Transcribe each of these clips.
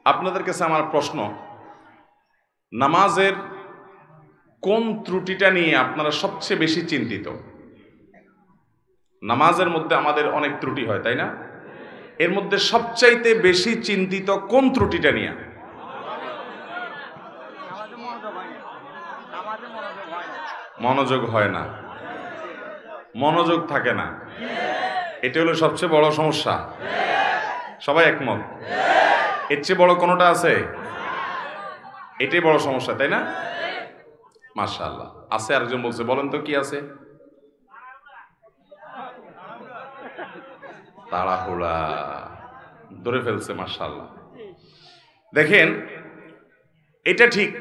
আপনাদের কাছে আমার প্রশ্ন, নামাজের কোন ত্রুটিটা নিয়ে আপনারা সবচেয়ে বেশি চিন্তিত? নামাজের মধ্যে আমাদের অনেক ত্রুটি হয়, তাই না? এর মধ্যে সবচাইতে বেশি চিন্তিত কোন ত্রুটিটা নিয়ে? মনোযোগ হয় না, মনোযোগ থাকে না, এটা হলো সবচেয়ে বড় সমস্যা। সবাই একমত? এর চেয়ে বড় কোনোটা আছে? এটাই বড় সমস্যা, তাই না? মাশাআল্লাহ, আছে। আরেকজন বলছে, বলেন তো কি আছে? তাড়াহুড়া, ধরে ফেলছে। মাশাআল্লাহ। দেখেন, এটা ঠিক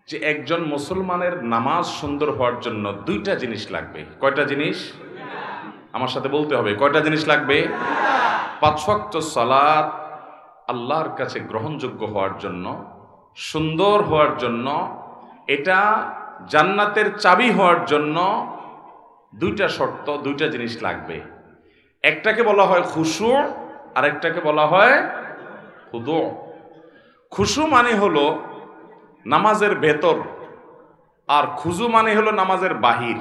যে একজন মুসলমানের নামাজ সুন্দর হওয়ার জন্য দুইটা জিনিস লাগবে। কয়টা জিনিস? আমার সাথে বলতে হবে, কয়টা জিনিস লাগবে? 5 ওয়াক্ত সালাত আল্লাহর কাছে গ্রহণযোগ্য হওয়ার জন্য, সুন্দর হওয়ার জন্য, এটা জান্নাতের চাবি হওয়ার জন্য দুইটা শর্ত, দুইটা জিনিস লাগবে। একটাকে বলা হয় খুশু, আর একটাকে বলা হয় খুদু। খুশু মানে হলো নামাজের ভেতর, আর খুজু মানে হলো নামাজের বাহির।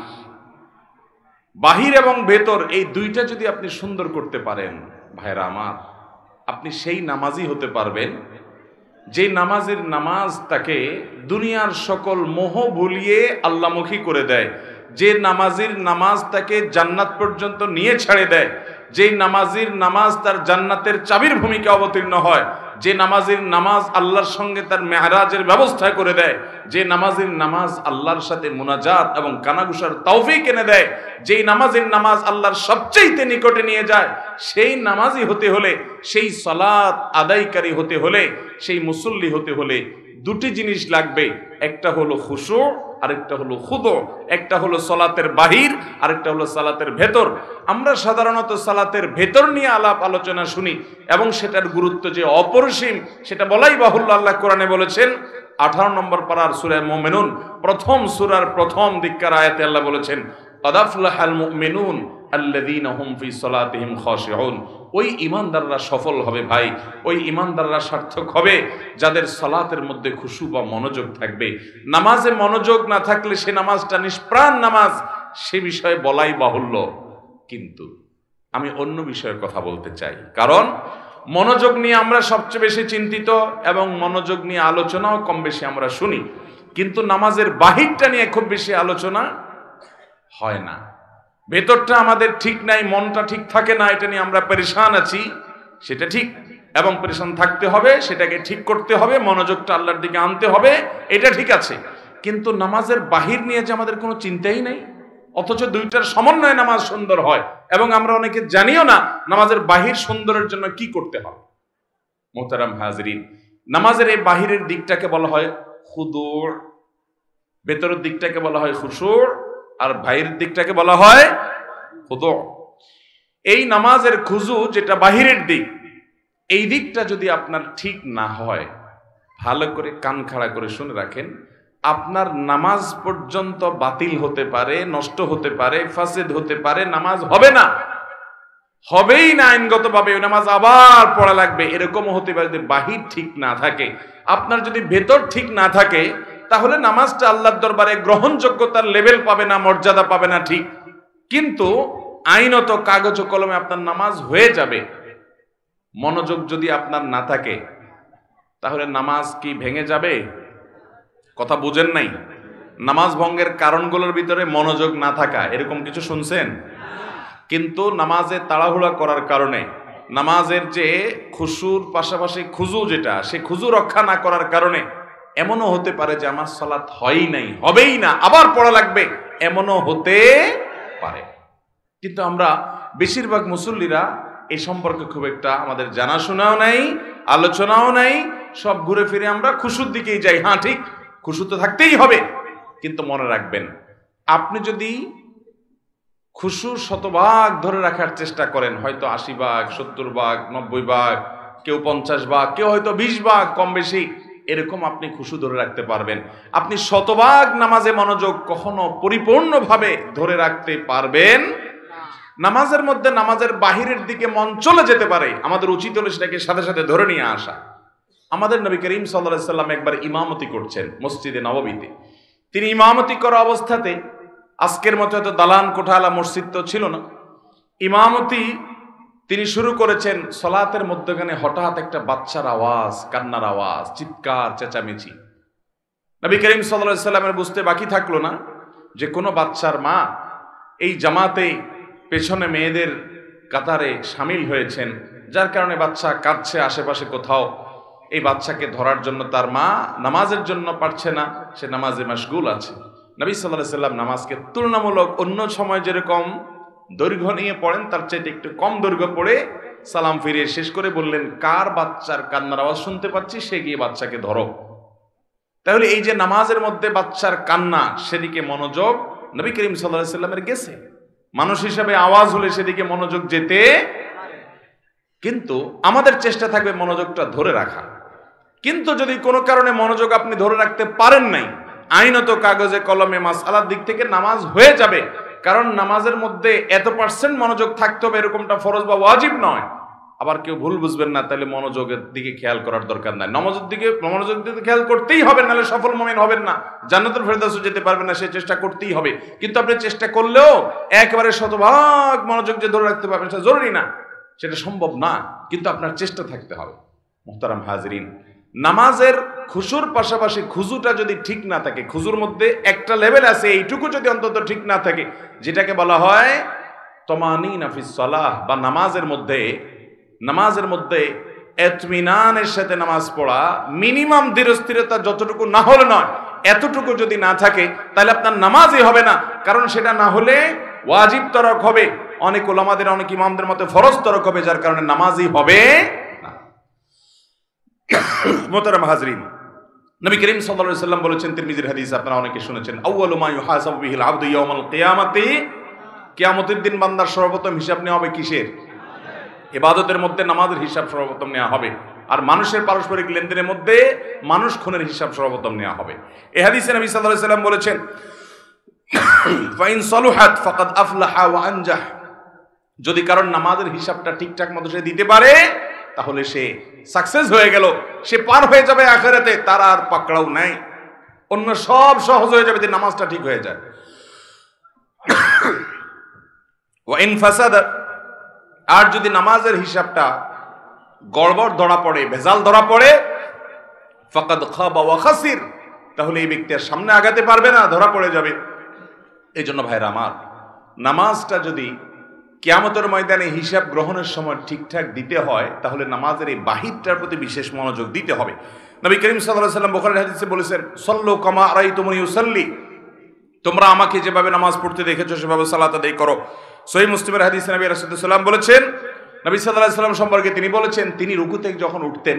বাহির এবং ভেতর এই দুইটা যদি আপনি সুন্দর করতে পারেন, ভাইরা আমার, আপনি সেই নামাজি হতে পারবেন যে নামাজের নামাজ তাকে দুনিয়ার সকল মোহ ভুলিয়ে আল্লাহমুখী করে দেয়, যে নামাজির নামাজ তাকে জান্নাত পর্যন্ত নিয়ে ছেড়ে দেয়, যে নামাজির নামাজ তার জান্নাতের চাবির ভূমিকা অবতীর্ণ হয়, যে নামাজির নামাজ আল্লাহর সঙ্গে তার মেহরাজের ব্যবস্থা করে দেয়, যে নামাজির নামাজ আল্লাহর সাথে মুনাজাত এবং কানাঘুষার তৌফিক এনে দেয়, যেই নামাজির নামাজ আল্লাহর সবচেয়ে নিকটে নিয়ে যায়, সেই নামাজি হতে হলে, সেই সালাত আদায়কারী হতে হলে, সেই মুসল্লি হতে হলে দুটি জিনিস লাগবে। একটা হলো খুশু, আরেকটা হলো খুদু। একটা হলো সালাতের বাহির, আরেকটা হলো সালাতের ভেতর। আমরা সাধারণত সালাতের ভেতর নিয়ে আলাপ আলোচনা শুনি এবং সেটার গুরুত্ব যে অপরিসীম সেটা বলাই বাহুল্য। আল্লাহ কোরআনে বলেছেন 18 নম্বর পারার সূরা মুমিনুন, প্রথম সূরার প্রথম দিককার আয়াতে আল্লাহ বলেছেন, ক্বাদ আফলাহাল মুমিনুন আল্লাযীনা হুম ফি সালাতিহিম খাশিউন। ওই ঈমানদাররা সফল হবে ভাই, ওই ঈমানদাররা সার্থক হবে যাদের সালাতের মধ্যে খুশু বা মনোযোগ থাকবে। নামাজে মনোযোগ না থাকলে সে নামাজটা নিষ্প্রাণ নামাজ, সে বিষয়ে বলাই বাহুল্য। কিন্তু আমি অন্য বিষয়ে কথা বলতে চাই, কারণ মনোযোগ নিয়ে আমরা সবচেয়ে বেশি চিন্তিত এবং মনোযোগ নিয়ে আলোচনাও কম বেশি আমরা শুনি, কিন্তু নামাজের বাহিরটা নিয়ে খুব বেশি আলোচনা হয় না। ভেতরটা আমাদের ঠিক নাই, মনটা ঠিক থাকে না, এটা নিয়ে আমরা পেরেশান আছি, সেটা ঠিক, এবং পেরেশান থাকতে হবে, সেটাকে ঠিক করতে হবে, মনোযোগটা আল্লাহর দিকে আনতে হবে, এটা ঠিক আছে। কিন্তু নামাজের বাহির নিয়ে যে আমাদের কোনো চিন্তাই নাই, অথচ দুইটার সমন্বয়ে নামাজ সুন্দর হয়, এবং আমরা অনেকে জানিও না নামাজের বাহির সুন্দরের জন্য কি করতে হবে। মোহতারাম হাজরিন, নামাজের এই বাহিরের দিকটাকে বলা হয় খুদু, ভেতরের দিকটাকে বলা হয় খুশু, আর বাহিরের দিকটাকে বলা হয় খুদু। এই নামাজের খুজু যেটা বাহিরের দিক, এই দিকটা যদি আপনার ঠিক না হয়, ভালো করে কান খাড়া করে শুনে রাখেন, আপনার নামাজ পর্যন্ত বাতিল হতে পারে, নষ্ট হতে পারে, ফাসেদ হতে পারে, নামাজ হবে না, হবেই না আইনগতভাবে, ওই নামাজ আবার পড়া লাগবে। এরকমও হতে পারে যে বাহির ঠিক না থাকে। আপনার যদি ভেতর ঠিক না থাকে, তাহলে নামাজটা আল্লাহর দরবারে গ্রহণযোগ্যতার লেভেল পাবে না, মর্যাদা পাবে না, ঠিক। কিন্তু আইনত কাগজ ও কলমে আপনার নামাজ হয়ে যাবে। মনোযোগ যদি আপনার না থাকে, তাহলে নামাজ কি ভেঙে যাবে? কথা বুঝেন নাই? নামাজ ভঙ্গের কারণগুলোর ভিতরে মনোযোগ না থাকা, এরকম কিছু শুনছেন? কিন্তু নামাজে তাড়াহুড়া করার কারণে, নামাজের যে খুশুর পাশাপাশি খুজু যেটা, সে খুজু রক্ষা না করার কারণে এমনও হতে পারে যে আমার সালাত হয়ই নাই, হবেই না, আবার পড়া লাগবে, এমনও হতে পারে। কিন্তু আমরা বেশিরভাগ মুসল্লিরা এই সম্পর্কে খুব একটা আমাদের জানাশোনাও নাই, আলোচনাও নাই, সব ঘুরে ফিরে আমরা খুশুর দিকেই যাই। হ্যাঁ ঠিক, খুশু তো থাকতেই হবে, কিন্তু মনে রাখবেন, আপনি যদি খুশু 100 ভাগ ধরে রাখার চেষ্টা করেন, হয়তো 80 ভাগ, 70 ভাগ, 90 ভাগ, কেউ 50 ভাগ, কেউ হয়তো 20 ভাগ, কম বেশি এরকম আপনি খুশু ধরে রাখতে পারবেন। আপনি 100 ভাগ নামাজে মনোযোগ কখনো পরিপূর্ণভাবে ধরে রাখতে পারবেন। নামাজের মধ্যে নামাজের বাহিরের দিকে মন চলে যেতে পারে, আমাদের উচিত হলো সেটাকে সাথে সাথে ধরে নিয়ে আসা। আমাদের নবী করিম সাল্লাল্লাহু আলাইহি সাল্লাম একবার ইমামতি করছেন মসজিদে নববীতে। তিনি ইমামতি করা অবস্থাতে, আজকের মতো এত দালান কোঠালা মসজিদ তো ছিল না, ইমামতি তিনি শুরু করেছেন। সলাতের মধ্যখানে হঠাৎ একটা বাচ্চার আওয়াজ, কান্নার আওয়াজ, চিৎকার চেঁচামেচি। নবী করিম সাল্লাল্লাহু আলাইহি সাল্লামের বুঝতে বাকি থাকলো না যে কোনো বাচ্চার মা এই জামাতে পেছনে মেয়েদের কাতারে সামিল হয়েছেন, যার কারণে বাচ্চা কাঁদছে আশেপাশে কোথাও। এই বাচ্চাকে ধরার জন্য তার মা নামাজের জন্য পারছে না, সে নামাজে মাশগুল আছে। নবী সাল্লাল্লাহু আলাইহি সাল্লাম নামাজকে তুলনামূলক অন্য সময় যেরকম দৈর্ঘ্য নিয়ে পড়েন তার চাইতে একটু কম দৈর্ঘ্য পড়ে সালাম ফিরিয়ে শেষ করে বললেন, কার বাচ্চার কান্নার আওয়াজ শুনতে পাচ্ছি, সে গিয়ে বাচ্চাকে ধরো। তাহলে এই যে নামাজের মধ্যে বাচ্চার কান্না, সেদিকে মনোযোগ নবী করিম সাল্লাল্লাহু আলাইহি সাল্লামের গেছে। মানুষ হিসাবে আওয়াজ হলে সেদিকে মনোযোগ যেতে, কিন্তু আমাদের চেষ্টা থাকবে মনোযোগটা ধরে রাখা। কিন্তু যদি কোনো কারণে মনোযোগ আপনি ধরে রাখতে পারেন নাই, আইনত কাগজে কলমে মাসআলার দিক থেকে নামাজ হয়ে যাবে। কারণ নামাজের মধ্যে এত % মনোযোগ থাকতে হবে এরকমটা ফরজ বা ওয়াজিব নয়। আবার কেউ ভুল বুঝবেন না, তাহলে মনোযোগের দিকে খেয়াল করার দরকার নাই। মনোযোগ দিকে খেয়াল করতেই হবে, নাহলে সফল মুমিন হবেন না, জান্নাতুল ফেরদাউসে যেতে পারবেন না। সে চেষ্টা করতেই হবে। কিন্তু আপনি চেষ্টা করলেও একেবারে শতভাগ মনোযোগ যে ধরে রাখতে পারবেন সেটা জরুরি না, সেটা সম্ভব না, কিন্তু আপনার চেষ্টা থাকতে হবে। মুহতারাম হাজিরিন, নামাজের খুশুর পাশাপাশি খুজুটা যদি ঠিক না থাকে, খুজুর মধ্যে একটা লেভেল আছে, এইটুকু যদি অন্তত ঠিক না থাকে, যেটাকে বলা হয় তমানিনা ফিস সালাহ, বা নামাজের মধ্যে ইতমিনানের সাথে নামাজ পড়া, মিনিমাম ধীরস্থিরতা যতটুকু না হলে নয়, এতটুকু যদি না থাকে তাহলে আপনার নামাজই হবে না। কারণ সেটা না হলে ওয়াজিব তরক হবে, অনেক উলামাদের, অনেক ইমামদের মতে ফরজ তরক হবে, যার কারণে নামাজই হবে না। মুহতারাম হাজরিন, নবী করিম সাল্লাল্লাহু আলাইহি সাল্লাম বলেছেন, তিরমিজির হাদিস আপনারা অনেকে শুনেছেন, আউয়ালু মা ইউহাসাবু বিহিল আবদু ইয়াউমাল কিয়ামাতি, কিয়ামতের দিন বান্দার সর্বপ্রথম হিসাব নেওয়া হবে কিসের? ইবাদতের মধ্যে নামাজের হিসাব সর্বপ্রথম নেওয়া হবে। আর মানুষের পারস্পরিক লেনদেনের মধ্যে মানুষ খুনের হিসাব সর্বপ্রথম নেওয়া হবে। এই হাদিসে নবী সাল্লাল্লাহু আলাইহি সাল্লাম বলেছেন, ফাইন সালুহাত ফাকাদ আফলাহা ওয়া আনজাহ, যদি কারণ নামাজের হিসাবটা ঠিকঠাক মতো সে দিতে পারে তাহলে সে সাকসেস হয়ে গেল, সে পার হয়ে যাবে আখিরাতে, তার আর পাকড়াও নাই, অন্য সব সহজ হয়ে যাবে যদি নামাজটা ঠিক হয়ে যায়। ওয়া ইন ফাসাদা, আর যদি নামাজের হিসাবটা গড়বড় ধরা পড়ে, ভেজাল ধরা পড়ে, ফাকাদ খাবা ওয়া খাসির, তাহলে এই ব্যক্তি আর সামনে আগাতে পারবে না, ধরা পড়ে যাবে। এই জন্য ভাইরা আমার, নামাজটা যদি কিয়ামতের ময়দানে হিসাব গ্রহণের সময় ঠিকঠাক দিতে হয়, তাহলে নামাজের এই বাহিরটার প্রতি বিশেষ মনোযোগ দিতে হবে। নবী করিম সাল্লাল্লাহু আলাইহি সাল্লাম বুখারীর হাদিসে বলেছেন, সাল্লু কামা রাআইতুমুনি উসাল্লি, তোমরা আমাকে যেভাবে নামাজ পড়তে দেখেছো সেভাবে সালাত আদায় করো। সহিহ মুসলিমের হাদিসে নবী রাসূলুল্লাহ সাল্লাল্লাহু আলাইহি ওয়াসাল্লাম বলেছেন, নবী সাল্লাল্লাহু আলাইহি ওয়াসাল্লাম সম্পর্কে তিনি বলেছেন, তিনি রুকু থেকে যখন উঠতেন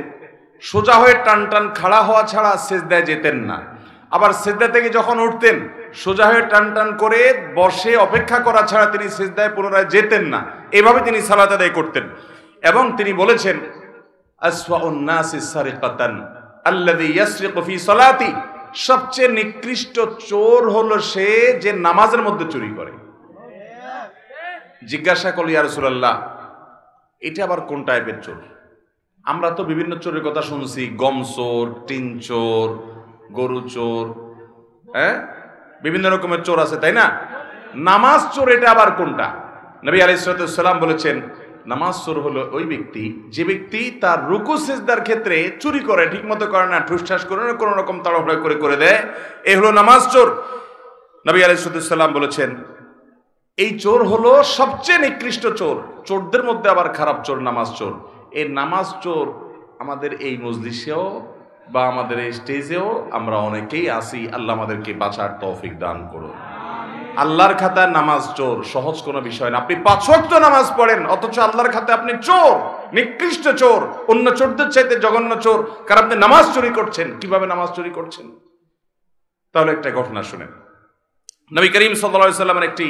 সোজা হয়ে টান টান খাড়া হওয়া ছাড়া সিজদায় যেতেন না। আবার সিজদা থেকে যখন উঠতেন সোজা হয়ে টান টান করে বসে অপেক্ষা করা ছাড়া তিনি সিজদায় পুনরায় যেতেন না। এভাবে তিনি সালাত আদায় করতেন। এবং তিনি বলেছেন, আসওয়াউন নাসি সারিকাতান আল্লাযী ইয়াসরিকু ফি সালাতি, সবচেয়ে নিকৃষ্ট চোর হলো সে যে নামাজের মধ্যে চুরি করে। জিজ্ঞাসা করল, ইয়া রাসূলুল্লাহ, এটা আবার কোন টাইপের চোর? আমরা তো বিভিন্ন চোরের কথা শুনছি, গম চোর, টিন চোর, গরু চোর, বিভিন্ন রকমের চোর আছে, তাই না? নামাজ চোর এটা আবার কোনটা? নবী আলাইহিস সালাম বলেছেন, নামাজ চোর হলো ওই ব্যক্তি যে ব্যক্তি তার রুকু সিজদার ক্ষেত্রে চুরি করে, ঠিক মতো করে না, ঠুসঠাস করে না, কোনো রকম তাড়াহুড়া করে দেয়, এই হলো নামাজ চোর। নবী আলাইহিস সালাম বলেছেন, এই চোর হলো সবচেয়ে নিকৃষ্ট চোর। চোরদের মধ্যে আবার খারাপ চোর নামাজ চোর। এই নামাজ চোর আমাদের এই মজলিসেও বা আমাদের এই স্টেজেও আমরা অনেকেই আছি। আল্লাহ আমাদেরকে বাঁচার তৌফিক দান করুন। আল্লাহর খাতায় নামাজ চোর সহজ কোনো বিষয় না। আপনি 5 ওয়াক্ত নামাজ পড়েন, অথচ আল্লাহর খাতায় আপনি চোর, নিকৃষ্ট চোর, অন্য চোরদের চাইতে জঘন্য চোর। কারণ আপনি নামাজ চুরি করছেন। কিভাবে নামাজ চুরি করছেন? তাহলে একটা ঘটনা শুনেন। নবী করিম সাল্লাল্লাহু আলাইহি ওয়াসাল্লামের একটি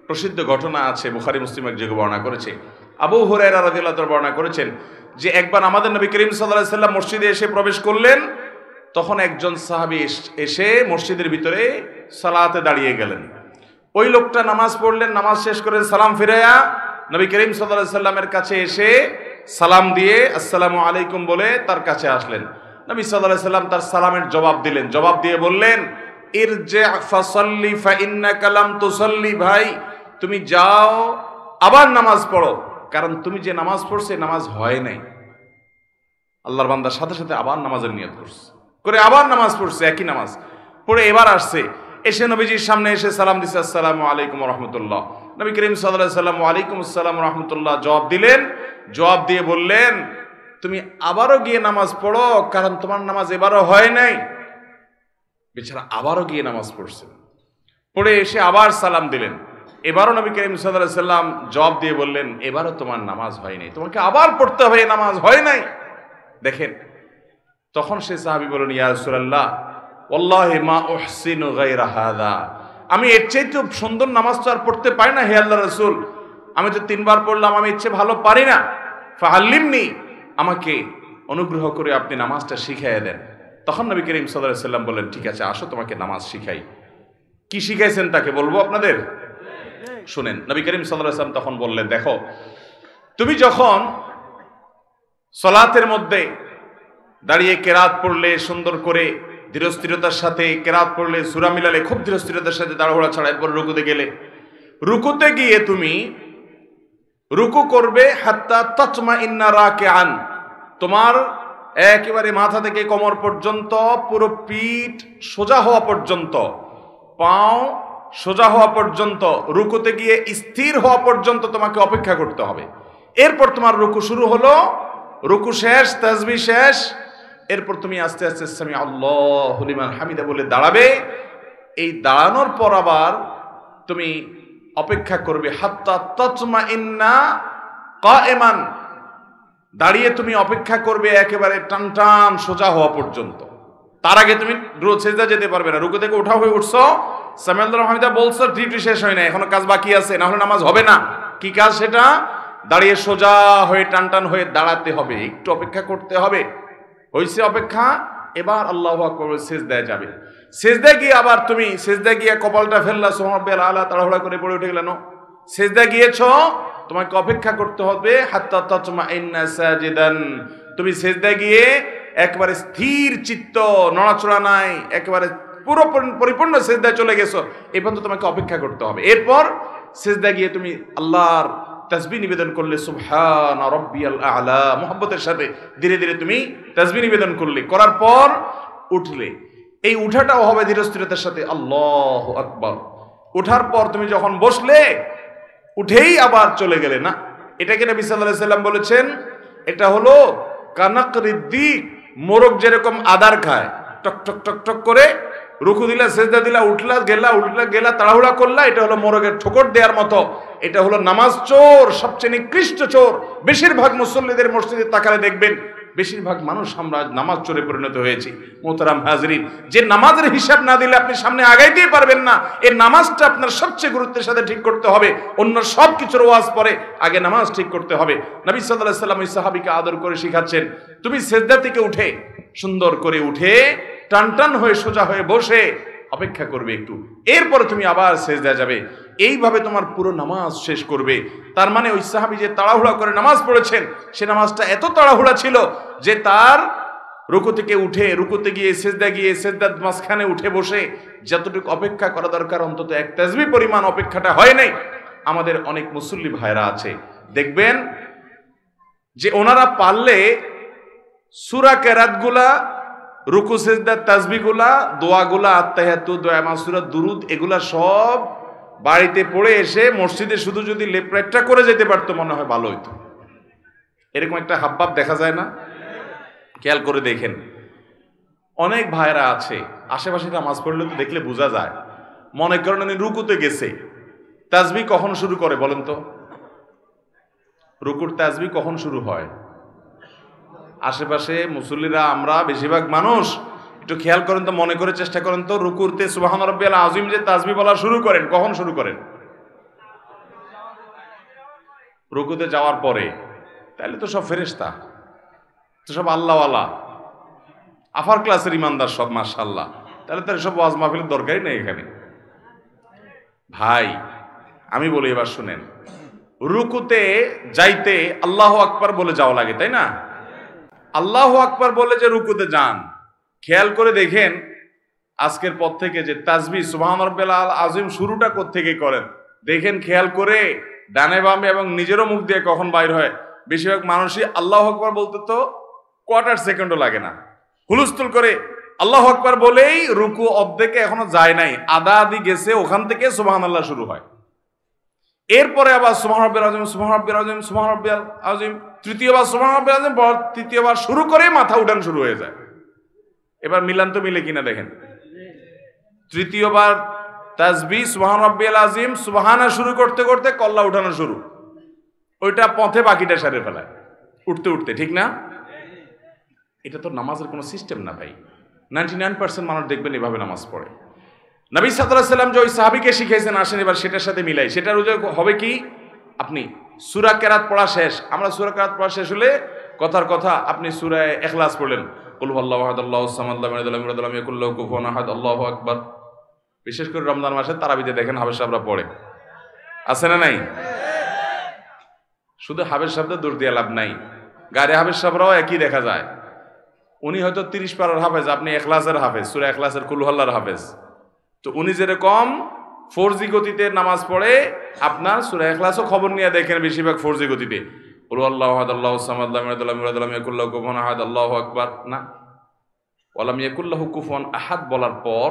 প্রসিদ্ধ ঘটনা আছে, বুখারী মুসলিম এক জায়গায় বর্ণনা করেছে। আবু হুরায়রা রাদিয়াল্লাহু তাআলা বর্ণনা করেছেন যে একবার আমাদের নবী করিম সাল্লাল্লাহু আলাইহি ওয়াসাল্লাম মসজিদে এসে প্রবেশ করলেন, তখন একজন সাহাবী এসে মসজিদের ভিতরে সালাতে দাঁড়িয়ে গেলেন। ওই লোকটা নামাজ পড়লেন, নামাজ শেষ করে সালাম ফিরাইয়া নবী করিম সাল্লাল্লাহু আলাইহি ওয়াসাল্লামের কাছে এসে সালাম দিয়ে আসসালামু আলাইকুম বলে তার কাছে আসলেন। নবী সাল্লাল্লাহু আলাইহি সাল্লাম তার সালামের জবাব দিলেন, জবাব দিয়ে বললেন, ইরজি ফাসাল্লি ফা ইন্নাকা লাম তুসাল্লি, ভাই তুমি যাও আবার নামাজ পড়ো, কারণ তুমি যে নামাজ পড়ছে নামাজ হয় নাই। আল্লাহর বান্দার সাথে সাথে আবার নামাজের নিয়ত করছে, করে আবার নামাজ পড়ছে, একই নামাজ পড়ে এবার আসছে, এসে নবীজির সামনে এসে সালাম দিছে, আসসালামু আলাইকুম ওয়া রাহমাতুল্লাহ। নবী করিম সাল্লাল্লাহু আলাইহি ওয়াসাল্লাম ওয়া আলাইকুম আসসালাম ওয়া রাহমাতুল্লাহ জবাব দিলেন, জবাব দিয়ে বললেন, তুমি আবারও গিয়ে নামাজ পড়ো, কারণ তোমার নামাজ এবারও হয় নাই। বেচারা আবারও গিয়ে নামাজ পড়ছেন, পড়ে এসে আবার সালাম দিলেন। এবারও নবী করিম সাল্লাল্লাহু আলাইহি ওয়াসাল্লাম জবাব দিয়ে বললেন, এবারও তোমার নামাজ হয় নাই, তোমাকে আবার পড়তে হবে, নামাজ হয় নাই। দেখেন, তখন সে সাহাবী বলেন, ইয়া রাসূলুল্লাহ ওয়াল্লাহি মা উহসিনু গায়রা হাযা, আমি এর চাইতে সুন্দর নামাজ তো আর পড়তে পারি না হে আল্লাহর রাসূল, আমি তো 3 বার পড়লাম, আমি ইচ্ছে ভালো পারি না। ফাআল্লিমনি, আমাকে অনুগ্রহ করে আপনি নামাজটা শিখাইয়া দেন। তখন নবী করিম সাল্লাল্লাহু আলাইহি ওয়াসাল্লাম বললেন, ঠিক আছে আসো তোমাকে নামাজ শিখাই। কি শিখাইছেন তাকে বলবো আপনাদের, শুনেন। নবী করিম সাল্লাল্লাহু আলাইহি ওয়াসাল্লাম তখন বললেন, দেখো তুমি যখন সালাতের মধ্যে দাঁড়িয়ে কেরাত পড়লে, সুন্দর করে ধীরস্থিরতার সাথে কেরাত পড়লে, সূরা মিলালে খুব ধীরস্থিরতার সাথে, তাড়াহুড়া ছাড়া, এরপর রুকুতে গেলে, রুকুতে গিয়ে তুমি রুকু করবে হাত্তা তাতমাইন্না রাকিআন, তোমার একেবারে মাথা থেকে কোমর পর্যন্ত পুরো পিঠ সোজা হওয়া পর্যন্ত, পাও সোজা হওয়া পর্যন্ত, রুকুতে গিয়ে স্থির হওয়া পর্যন্ত তোমাকে অপেক্ষা করতে হবে। এরপর তোমার রুকু শুরু হলো, রুকু শেষ, তাসবিহ শেষ, এরপর তুমি আস্তে আস্তে সামি আল্লাহু লিমান হামিদা বলে দাঁড়াবে। এই দাঁড়ানোর পর আবার তুমি অপেক্ষা করবে হাত্তা তাতমাইন্না কায়েমান, দাঁড়িয়ে তুমি অপেক্ষা করবে একেবারে টান টান সোজা হওয়া পর্যন্ত। তার আগে তুমি সেজদা যেতে পারবে না। রুকু থেকে উঠা হয়ে উঠছো, সামি আল্লাহু হামিদা বলছো, ডিউটি শেষ হয় না, এখনো কাজ বাকি আছে, না হলে নামাজ হবে না। কি কাজ সেটা? দাঁড়িয়ে সোজা হয়ে টান টান হয়ে দাঁড়াতে হবে, একটু অপেক্ষা করতে হবে। হইছে অপেক্ষা, এবার আল্লাহু আকবার সেজদায় যাবে। সেজদায় গিয়ে আবার তুমি সেজদায় গিয়ে কপালটা ফেললা, সুবহানাল্লাহিল আলা, তাড়াহুড়া করে পড়ে উঠে গেলেন, সেজদায় গিয়েছো, তোমাকে অপেক্ষা করতে হবে হাত্তা তাতমাইন্না সাজিদান, তুমি সেজদায় গিয়ে একবারে স্থির চিত্ত, নড়াচড়া নাই, একেবারে পুরো পরিপূর্ণ সেজদায় চলে গেছো, এই পর্যন্ত তোমাকে অপেক্ষা করতে হবে। এরপর সেজদায় গিয়ে তুমি আল্লাহর তাসবিহ নিবেদন করলে, সুবহান রাব্বিয়াল আ'লা, মুহাব্বতের সাথে ধীরে ধীরে তুমি তাসবিহ নিবেদন করলে, করার পর উঠলে, এই উঠাটাও হবে ধীরস্থিরতার সাথে, আল্লাহু আকবার। উঠার পর তুমি যখন বসলে, উঠেই আবার চলে গেলে না, এটাকে নবী সাল্লাল্লাহু আলাইহি সাল্লাম বলেছেন, এটা হলো কানাকরিদ্দিক, মোরগ যেরকম আদার খায়, টক টক টক টক করে, রুকু দিলা, সেজদা দিলা, উঠলা গেলা, তাড়াহুড়া করলা, এটা হলো মোরগের ঠোকর দেওয়ার মতো। এটা হলো নামাজ চোর, সবচেয়ে নিকৃষ্ট চোর। বেশিরভাগ মুসল্লিদের মসজিদে তাকালে দেখবেন বেশিরভাগ মানুষ আমরা নামাজ চোরে পরিণত হয়েছি। মোহতারাম হাজরিন, যে নামাজের হিসাব না দিলে আপনি সামনে আগাইতেই পারবেন না, এই নামাজটা আপনার সবচেয়ে গুরুত্বের সাথে ঠিক করতে হবে। অন্য সব কিছুর ওয়াজ পরে, আগে নামাজ ঠিক করতে হবে। নবী সাল্লাল্লাহু আলাইহি সাল্লাম ওই সাহাবীকে আদর করে শিখাচ্ছেন, তুমি সেজদা থেকে উঠে, সুন্দর করে উঠে টান টান হয়ে সোজা হয়ে বসে অপেক্ষা করবে একটু, এরপরে তুমি আবার সেজদায় যাবে। এইভাবে তোমার পুরো নামাজ শেষ করবে। তার মানে ওই সাহাবী যে তাড়াহুড়া করে নামাজ পড়েছেন, সে নামাজটা এত তাড়াহুড়া ছিল যে তার রুকু থেকে উঠে, রুকুতে গিয়ে সেজদা গিয়ে, সেজদার মাঝখানে উঠে বসে যতটুকু অপেক্ষা করা দরকার, অন্তত এক তাসবিহ পরিমাণ অপেক্ষাটা হয় নাই। আমাদের অনেক মুসল্লি ভাইরা আছে, দেখবেন যে ওনারা পারলে সূরা কেরাতগুলা, রুকু সেজদার তাসবিহগুলা, দোয়াগুলা, আত্তাহিয়াতু, দোয়া মাসুরা, দুরুদ, এগুলা সব বাড়িতে পড়ে এসে মসজিদে শুধু যদি লেফট রাইটটা করে যেতে পারতো, মনে হয় ভালো হইতো। এরকম একটা হাবভাব দেখা যায় না? খেয়াল করে দেখেন, অনেক ভাইরা আছে আশেপাশে নামাজ পড়লে তো দেখলে বোঝা যায়, মনে করেন উনি রুকুতে গেছে, তাসবিহ কখন শুরু করে বলেন তো? রুকুর তাসবিহ কখন শুরু হয়? আশেপাশে মুসল্লিরা, আমরা বেশিরভাগ মানুষ একটু খেয়াল করেন তো, মনে করে চেষ্টা করেন তো, রুকুরতে সুবহান রাব্বিয়াল আযীম যে তাসবিহ বলা শুরু করেন, কখন শুরু করেন? রুকুতে যাওয়ার পরে। তাহলে তো সব ফেরেশতা, তো সব আল্লাহওয়ালা, আফার ক্লাসের ইমানদার সব, মাশাআল্লাহ। তাহলে তার সব ওয়াজ মাহফিলের দরকারই নেই এখানে। ভাই আমি বলি, এবার শুনেন, রুকুতে যাইতে আল্লাহু আকবার বলে যাওয়া লাগে, তাই না? আল্লাহু আকবার বলে যে রুকুতে যান, খেয়াল করে দেখেন আজকের পর থেকে যে তাসবিহ সুবহান রাব্বিয়াল আযীম শুরুটা কোত্থেকে করেন দেখেন, খেয়াল করে ডানে বামে এবং নিজেরও মুখ দিয়ে কখন বাইর হয়। বেশিরভাগ মানুষই আল্লাহু আকবার বলতে তো কোয়ার্টার সেকেন্ডও লাগে না, হুলস্থুল করে আল্লাহু আকবার বলেই রুকু অর্ধেকে এখনো যায় নাই, আধা আধি গেছে, ওখান থেকে সুবহানাল্লাহ শুরু হয়। এরপরে আবার সুবহান রাব্বিয়াল আযীম সুবহান রাব্বিয়াল আযীম সুবহান রাব্বিয়াল আযীম, তৃতীয়বার সুবহান রাব্বিয়াল আযীম, তৃতীয়বার শুরু করে মাথা উঠান শুরু হয়ে যায়। এবার মিলান তো মিলে কিনা দেখেন, তৃতীয়বার তাসবিহ সুবহান রাব্বিয়াল আযীম সুবহানা শুরু করতে করতে কল্লা উঠানো শুরু, ওইটা পথে বাকিটা সারে ফেলায় উঠতে উঠতে, ঠিক না? এটা তো নামাজের কোনো সিস্টেম না ভাই। 99% মানুষ দেখবেন এভাবে নামাজ পড়ে। নবী সাল্লাল্লাহু আলাইহি ওয়াসাল্লাম যে ওই সাহাবীকে শিখিয়েছেন, আসেন এবার সেটার সাথে মিলাই। সেটার হবে কি, আপনি সূরা কেরাত পড়া শেষ, আমরা সূরা কেরাত পড়া শেষ হলে কথার কথা আপনি সূরা ইখলাস পড়লেন, কুল হুয়াল্লাহু আহাদ আল্লাহুস সামাদ লাম ইয়ালিদ ওয়া লাম ইউলাদ ওয়া লাম ইয়াকুল লাহু কুফুয়ান আহাদ, আল্লাহু আকবার। বিশেষ করে রমজান মাসে তারাবিতে দেখেন হাফেজ সাহেবরা পড়ে, আছে না নাই? শুধু হাফেজ সাহেবদের দোষ দিয়ে লাভ নাই, গাড়ি হাফেজ সাহেবরাও একই দেখা যায়। উনি হয়তো 30 পারার হাফেজ, আপনি ইখলাসের হাফেজ, সূরা ইখলাসের কুল হুয়াল্লাহর হাফেজ। তো উনি যেরকম 4G গতিতে নামাজ পড়ে, আপনার সূরা ইখলাসও খবর নিয়ে দেখেন বেশিরভাগ 4G গতিতে, কুল হুয়াল্লাহু আহাদ আল্লাহুস সামাদ লাম ইয়ালিদ ওয়া লাম ইউলাদ ওয়া লাম ইয়াকুল লাহু কুফুয়ান আহাদ, আল্লাহু আকবার না, ওয়া লাম ইয়াকুল লাহু কুফুয়ান আহাদ বলার পর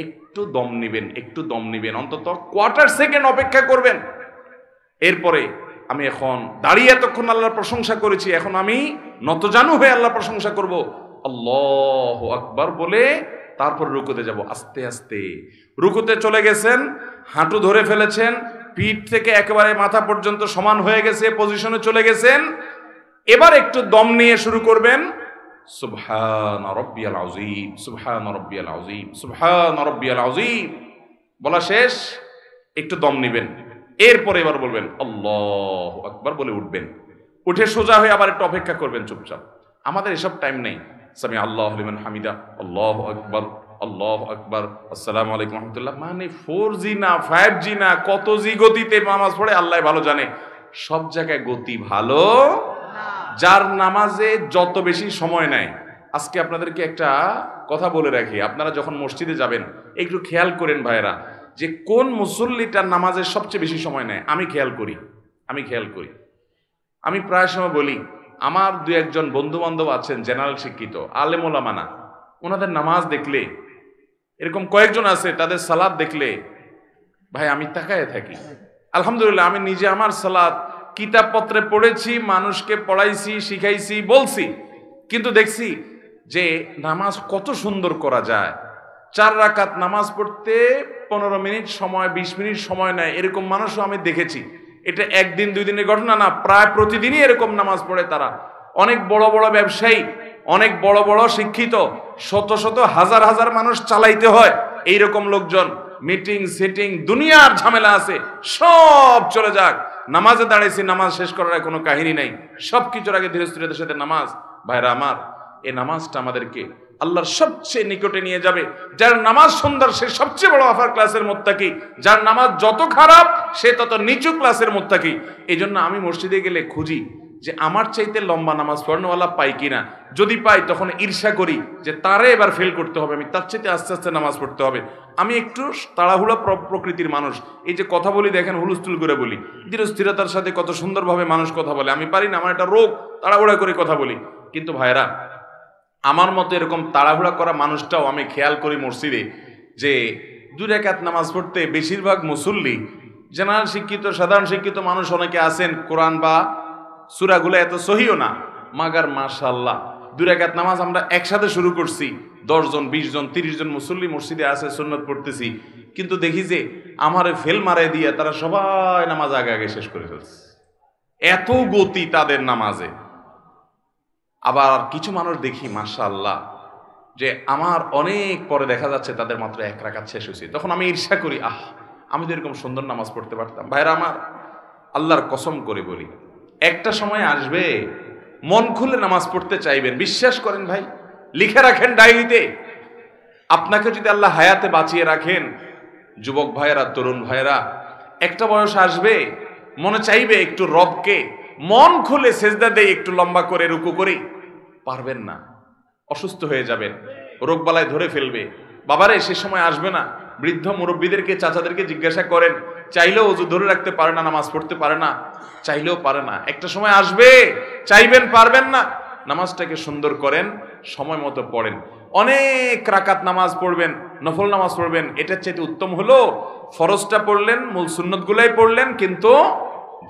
একটু দম নিবেন, একটু দম নিবেন, অন্তত কোয়ার্টার সেকেন্ড অপেক্ষা করবেন। এরপরে আমি এখন দাঁড়িয়ে এতক্ষণ আল্লাহর প্রশংসা করেছি, এখন আমি নতজানু হয়ে আল্লাহর প্রশংসা করব, আল্লাহু আকবার বলে তারপর রুকুতে যাব। আস্তে আস্তে রুকুতে চলে গেছেন, হাঁটু ধরে ফেলেছেন, পিঠ থেকে একেবারে মাথা পর্যন্ত সমান হয়ে গেছে, পজিশনে চলে গেছেন। এবার একটু দম নিয়ে শুরু করবেন, সুবহান রাব্বিয়াল আযীম সুবহান রাব্বিয়াল আযীম সুবহান রাব্বিয়াল আযীম বলা শেষ, একটু দম নিবেন। এরপরে এবার বলবেন আল্লাহু আকবার বলে উঠবেন, উঠে সোজা হয়ে আবার একটু অপেক্ষা করবেন চুপচাপ। আমাদের এসব টাইম নেই, সামি আল্লাহু লিমান হামিদা, আল্লাহু আকবার, আল্লাহু আকবার, আসসালামু আলাইকুম রাহমাতুল্লাহ, মানে 4G না 5G না কত জি গতিতে নামাজ পড়ে আল্লাহ ভালো জানে। সব জায়গায় গতি ভালো, যার নামাজে যত বেশি সময় নেয়। আজকে আপনাদেরকে একটা কথা বলে রাখি, আপনারা যখন মসজিদে যাবেন একটু খেয়াল করেন ভাইরা, যে কোন মুসল্লিটার নামাজের সবচেয়ে বেশি সময় নেয়। আমি খেয়াল করি, আমি প্রায় সময় বলি, আমার দু একজন বন্ধু বান্ধব আছেন জেনারেল শিক্ষিত আলেম ওলামা না, ওনাদের নামাজ দেখলে, এরকম কয়েকজন আছে তাদের সালাত দেখলে ভাই আমি তাকায় থাকি। আলহামদুলিল্লাহ আমি নিজে আমার সালাত কিতাবপত্রে পড়েছি, মানুষকে পড়াইছি, শিখাইছি, বলছি, কিন্তু দেখছি যে নামাজ কত সুন্দর করা যায়। 4 রাকাত নামাজ পড়তে 15 মিনিট সময়, 20 মিনিট সময় নেয়, এরকম মানুষও আমি দেখেছি। এটা একদিন 2 দিনের ঘটনা না, প্রায় প্রতিদিনই এরকম নামাজ পড়ে তারা। অনেক বড় বড় ব্যবসায়ী, অনেক বড় বড় শিক্ষিত, শত শত হাজার হাজার মানুষ চালাইতে হয়, এইরকম লোকজন মিটিং সিটিং দুনিয়ার ঝামেলা আছে, সব চলে যাক, নামাজে দাঁড়িয়েছি, নামাজ শেষ করার কোনো কাহিনী নাই, সব কিছুর আগে ধীরস্থিরতার সাথে নামাজ। ভাইরা আমার, এই নামাজটা আমাদেরকে আল্লাহর সবচেয়ে নিকটে নিয়ে যাবে। যার নামাজ সুন্দর সে সবচেয়ে বড় আফার ক্লাসের মুত্তাকি, যার নামাজ যত খারাপ সে তত নিচু ক্লাসের মুত্তাকি। এই জন্য আমি মসজিদে গেলে খুঁজি যে আমার চাইতে লম্বা নামাজ পড়ানোওয়ালা পাই কিনা, যদি পাই তখন ঈর্ষা করি যে তারে এবার ফেল করতে হবে, আমি তার চাইতে আস্তে আস্তে নামাজ পড়তে হবে। আমি একটু তাড়াহুড়া প্রকৃতির মানুষ, এই যে কথা বলি দেখেন হুলস্থুল করে বলি, ধীরস্থিরতার সাথে কত সুন্দরভাবে মানুষ কথা বলে, আমি পারি না, আমার একটা রোগ, তাড়াহুড়া করে কথা বলি। কিন্তু ভাইরা আমার মতো এরকম তাড়াহুড়া করা মানুষটাও আমি খেয়াল করি মসজিদে যে 2 রাকাত নামাজ পড়তে বেশিরভাগ মুসল্লি জেনারেল শিক্ষিত, সাধারণ শিক্ষিত মানুষ অনেকে আছেন, কোরআন বা সূরাগুলো এত সহিও না, মাগার মাশাআল্লাহ 2 রাকাত নামাজ আমরা একসাথে শুরু করছি, 10 জন 20 জন 30 জন মুসল্লি মসজিদে আছে, সুন্নত পড়তেছি, কিন্তু দেখি যে আমারে ফেল মারাই দিয়ে তারা সবাই নামাজ আগে আগে শেষ করে ফেলছে, এত গতি তাদের নামাজে। আবার কিছু মানুষ দেখি মাশাআল্লাহ যে আমার অনেক পরে দেখা যাচ্ছে তাদের মাত্র 1 রাকাত শেষ হয়েছে, তখন আমি ঈর্ষা করি, আমি তো এরকম সুন্দর নামাজ পড়তে পারতাম। ভাইরা আমার, আল্লাহর কসম করে বলি, একটা সময় আসবে মন খুলে নামাজ পড়তে চাইবেন, বিশ্বাস করেন ভাই, লিখে রাখেন ডায়েরিতে, আপনাকে যদি আল্লাহ হায়াতে বাঁচিয়ে রাখেন, যুবক ভাইয়েরা, তরুণ ভাইয়েরা, একটা বয়স আসবে মনে চাইবে একটু রবকে মন খুলে সেজদা দেই, একটু লম্বা করে রুকু করি, পারবেন না, অসুস্থ হয়ে যাবেন, রোগবালায় ধরে ফেলবে। বাবারে সে সময় আসবে না। বৃদ্ধ মুরব্বীদেরকে, চাচাদেরকে জিজ্ঞাসা করেন, চাইলেও ওযু ধরে রাখতে পারে না, নামাজ পড়তে পারে না, চাইলেও পারে না। একটা সময় আসবে, চাইবেন পারবেন না। নামাজটাকে সুন্দর করেন, সময় মতো পড়েন। অনেক রাকাত নামাজ পড়বেন, নফল নামাজ পড়বেন, এটার চাইতে উত্তম হলো ফরজটা পড়লেন, মূল সুন্নতগুলাই পড়লেন, কিন্তু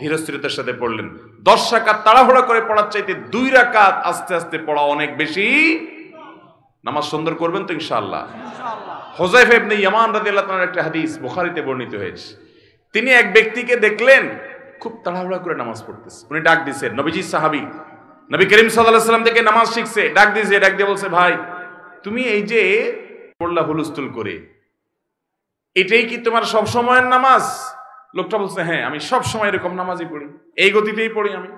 ধীরস্থিরতার সাথে পড়লেন। 10 রাকাত তাড়াহুড়া করে পড়ার চাইতে 2 রাকাত আস্তে আস্তে পড়া অনেক বেশি। নামাজ সুন্দর করবেন তো ইনশাআল্লাহ। হুযায়ফা ইবনে ইয়ামান রাদিয়াল্লাহু তাআলার একটা হাদিস বুখারীতে বর্ণিত হয়েছে। তিনি এক ব্যক্তিকে দেখলেন খুব তাড়াহুড়া করে নামাজ পড়তেছে। উনি ডাক দিয়েছেন, নবীজির সাহাবী, নবী করিম সাল্লাল্লাহু আলাইহি সাল্লাম থেকে নামাজ শিখছে, ডাক দিয়েছে, ডাক দিয়ে বলছে, ভাই তুমি এই যে পড়লা হুলস্থুল করে, এটাই কি তোমার সব সময়ের নামাজ? লোকটা বলছে, হ্যাঁ আমি সব সময় এরকম নামাজই পড়ি, এই গতিতেই পড়ি আমি।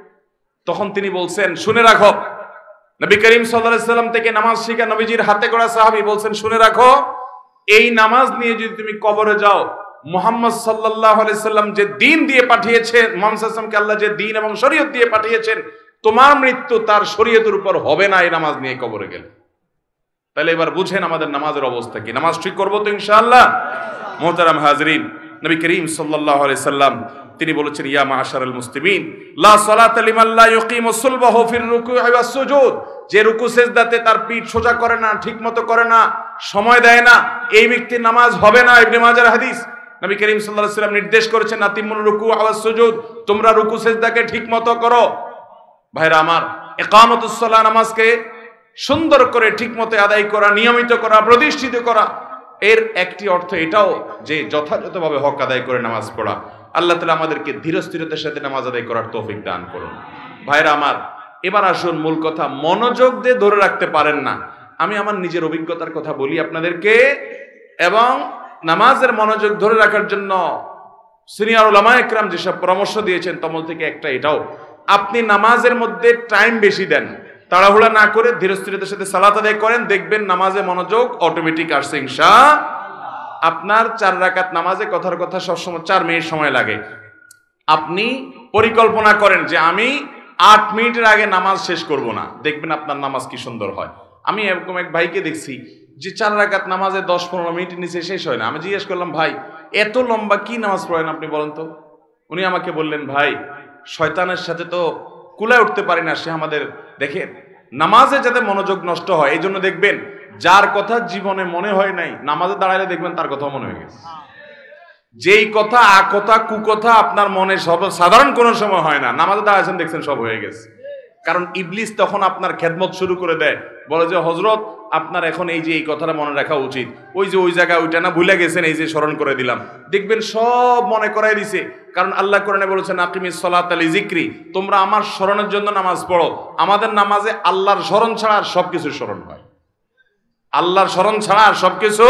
তখন তিনি বলছেন, শুনে রাখো, নবী করিম সাল্লাল্লাহু আলাইহি সাল্লাম থেকে নামাজ শিখা নবীজির হাতে গড়া সাহাবী বলছেন, শুনে রাখো, এই নামাজ নিয়ে যদি তুমি কবরে যাও, মুহাম্মদ সাল্লাল্লাহু আলাইহি সাল্লাম যে দ্বীন দিয়ে পাঠিয়েছেন, মুহাম্মদ সাল্লাল্লাহু আলাইহি সাল্লামকে আল্লাহ যে দ্বীন এবং শরীয়ত দিয়ে পাঠিয়েছেন, তোমার মৃত্যু তার শরীয়তের উপর হবে না এই নামাজ নিয়ে কবরে গেলে। তাহলে এবার বুঝেন আমাদের নামাজের অবস্থা কি। নামাজ ঠিক করবো তো ইনশাআল্লাহ। মুহতারাম হাজরিন, নবী করিম সাল্লাল্লাহু আলাইহি সাল্লাম তিনি বলেছেন, ইয়া মাআশারাল মুসলিমিন লা সালাতা লিমান লা ইউকিমু সুলবাহু ফির রুকু'i ওয়াস সুজুদ। যে রুকু সিজদাতে তার পিঠ সোজা করে না, ঠিকমতো করে না, সময় দেয় না, এই ব্যক্তির নামাজ হবে না। ইবনে মাজার হাদিস। নবী করিম সাল্লাল্লাহু আলাইহি সাল্লাম নির্দেশ করেছেন, আতিমুর রুকু ওয়াস সুজুদ, তোমরা রুকু সিজদাকে ঠিকমতো করো। ভাইরা আমার, ইকামাতুস সালাহ, নামাজকে সুন্দর করে ঠিকমতো আদায় করা, নিয়মিত করা, প্রতিষ্ঠিত করা, এর একটি অর্থ এটাও যে যথাযথভাবে হক আদায় করে নামাজ পড়া। আল্লাহ তাআলা আমাদেরকে ধীরস্থিরতার সাথে নামাজ আদায় করার তৌফিক দান করুন। ভাইরা আমার, এবার আসুন মূল কথা। মনোযোগ দিয়ে ধরে রাখতে পারেন না। আমি আমার নিজের অভিজ্ঞতার কথা বলি আপনাদেরকে, এবং নামাজের মনোযোগ ধরে রাখার জন্য সিনিয়র উলামায়ে কেরাম যেসব পরামর্শ দিয়েছেন তমল থেকে একটা এটাও, আপনি নামাজের মধ্যে টাইম বেশি দেন, তাড়াহুড়া না করে ধীরস্থিরতার সাথে সালাত আদায় করেন, দেখবেন নামাজে মনোযোগ অটোমেটিক আসছে ইনশাআল্লাহ। আপনার 4 রাকাত নামাজে কথার কথা সবসময় 4 মিনিট সময় লাগে। আপনি পরিকল্পনা করেন যে আমি 8 মিনিটের আগে নামাজ শেষ করব না, দেখবেন আপনার নামাজ কি সুন্দর হয়। আমি এরকম এক ভাইকে দেখছি যে 4 রাকাত নামাজে 10-15 মিনিটের নিচে শেষ হয় না। আমি জিজ্ঞেস করলাম, ভাই এত লম্বা কি নামাজ পড়েন আপনি বলেন তো? উনি আমাকে বললেন, ভাই শয়তানের সাথে তো কুলায় উঠতে পারি না, সে আমাদের দেখেন নামাজে যাতে মনোযোগ নষ্ট হয়, এই জন্য দেখবেন যার কথা জীবনে মনে হয় নাই, নামাজে দাঁড়ালে দেখবেন তার কথা মনে হয়ে গেছে। যেই কথা আকথা কুকথা আপনার মনে সব সাধারণ কোনো সময় হয় না, নামাজে দাঁড়াচ্ছেন দেখছেন সব হয়ে গেছে। কারণ ইবলিস তখন আপনার খেদমত শুরু করে দেয়, বলে যে হযরত আপনার এখন এই যে এই কথাটা মনে রাখা উচিত, ওই যে ওই জায়গায় ওইটা না ভুলে গেছেন, এই যে স্মরণ করে দিলাম, দেখবেন সব মনে করাই দিছে। কারণ আল্লাহ কোরআনে বলেছেন, আকিমিস সালাতা লিযিকরি, তোমরা আমার স্মরণের জন্য নামাজ পড়ো। আমাদের নামাজে আল্লাহর স্মরণ ছাড়া আর সবকিছু স্মরণ হয়, আল্লাহর স্মরণ ছাড়া আর সবকিছু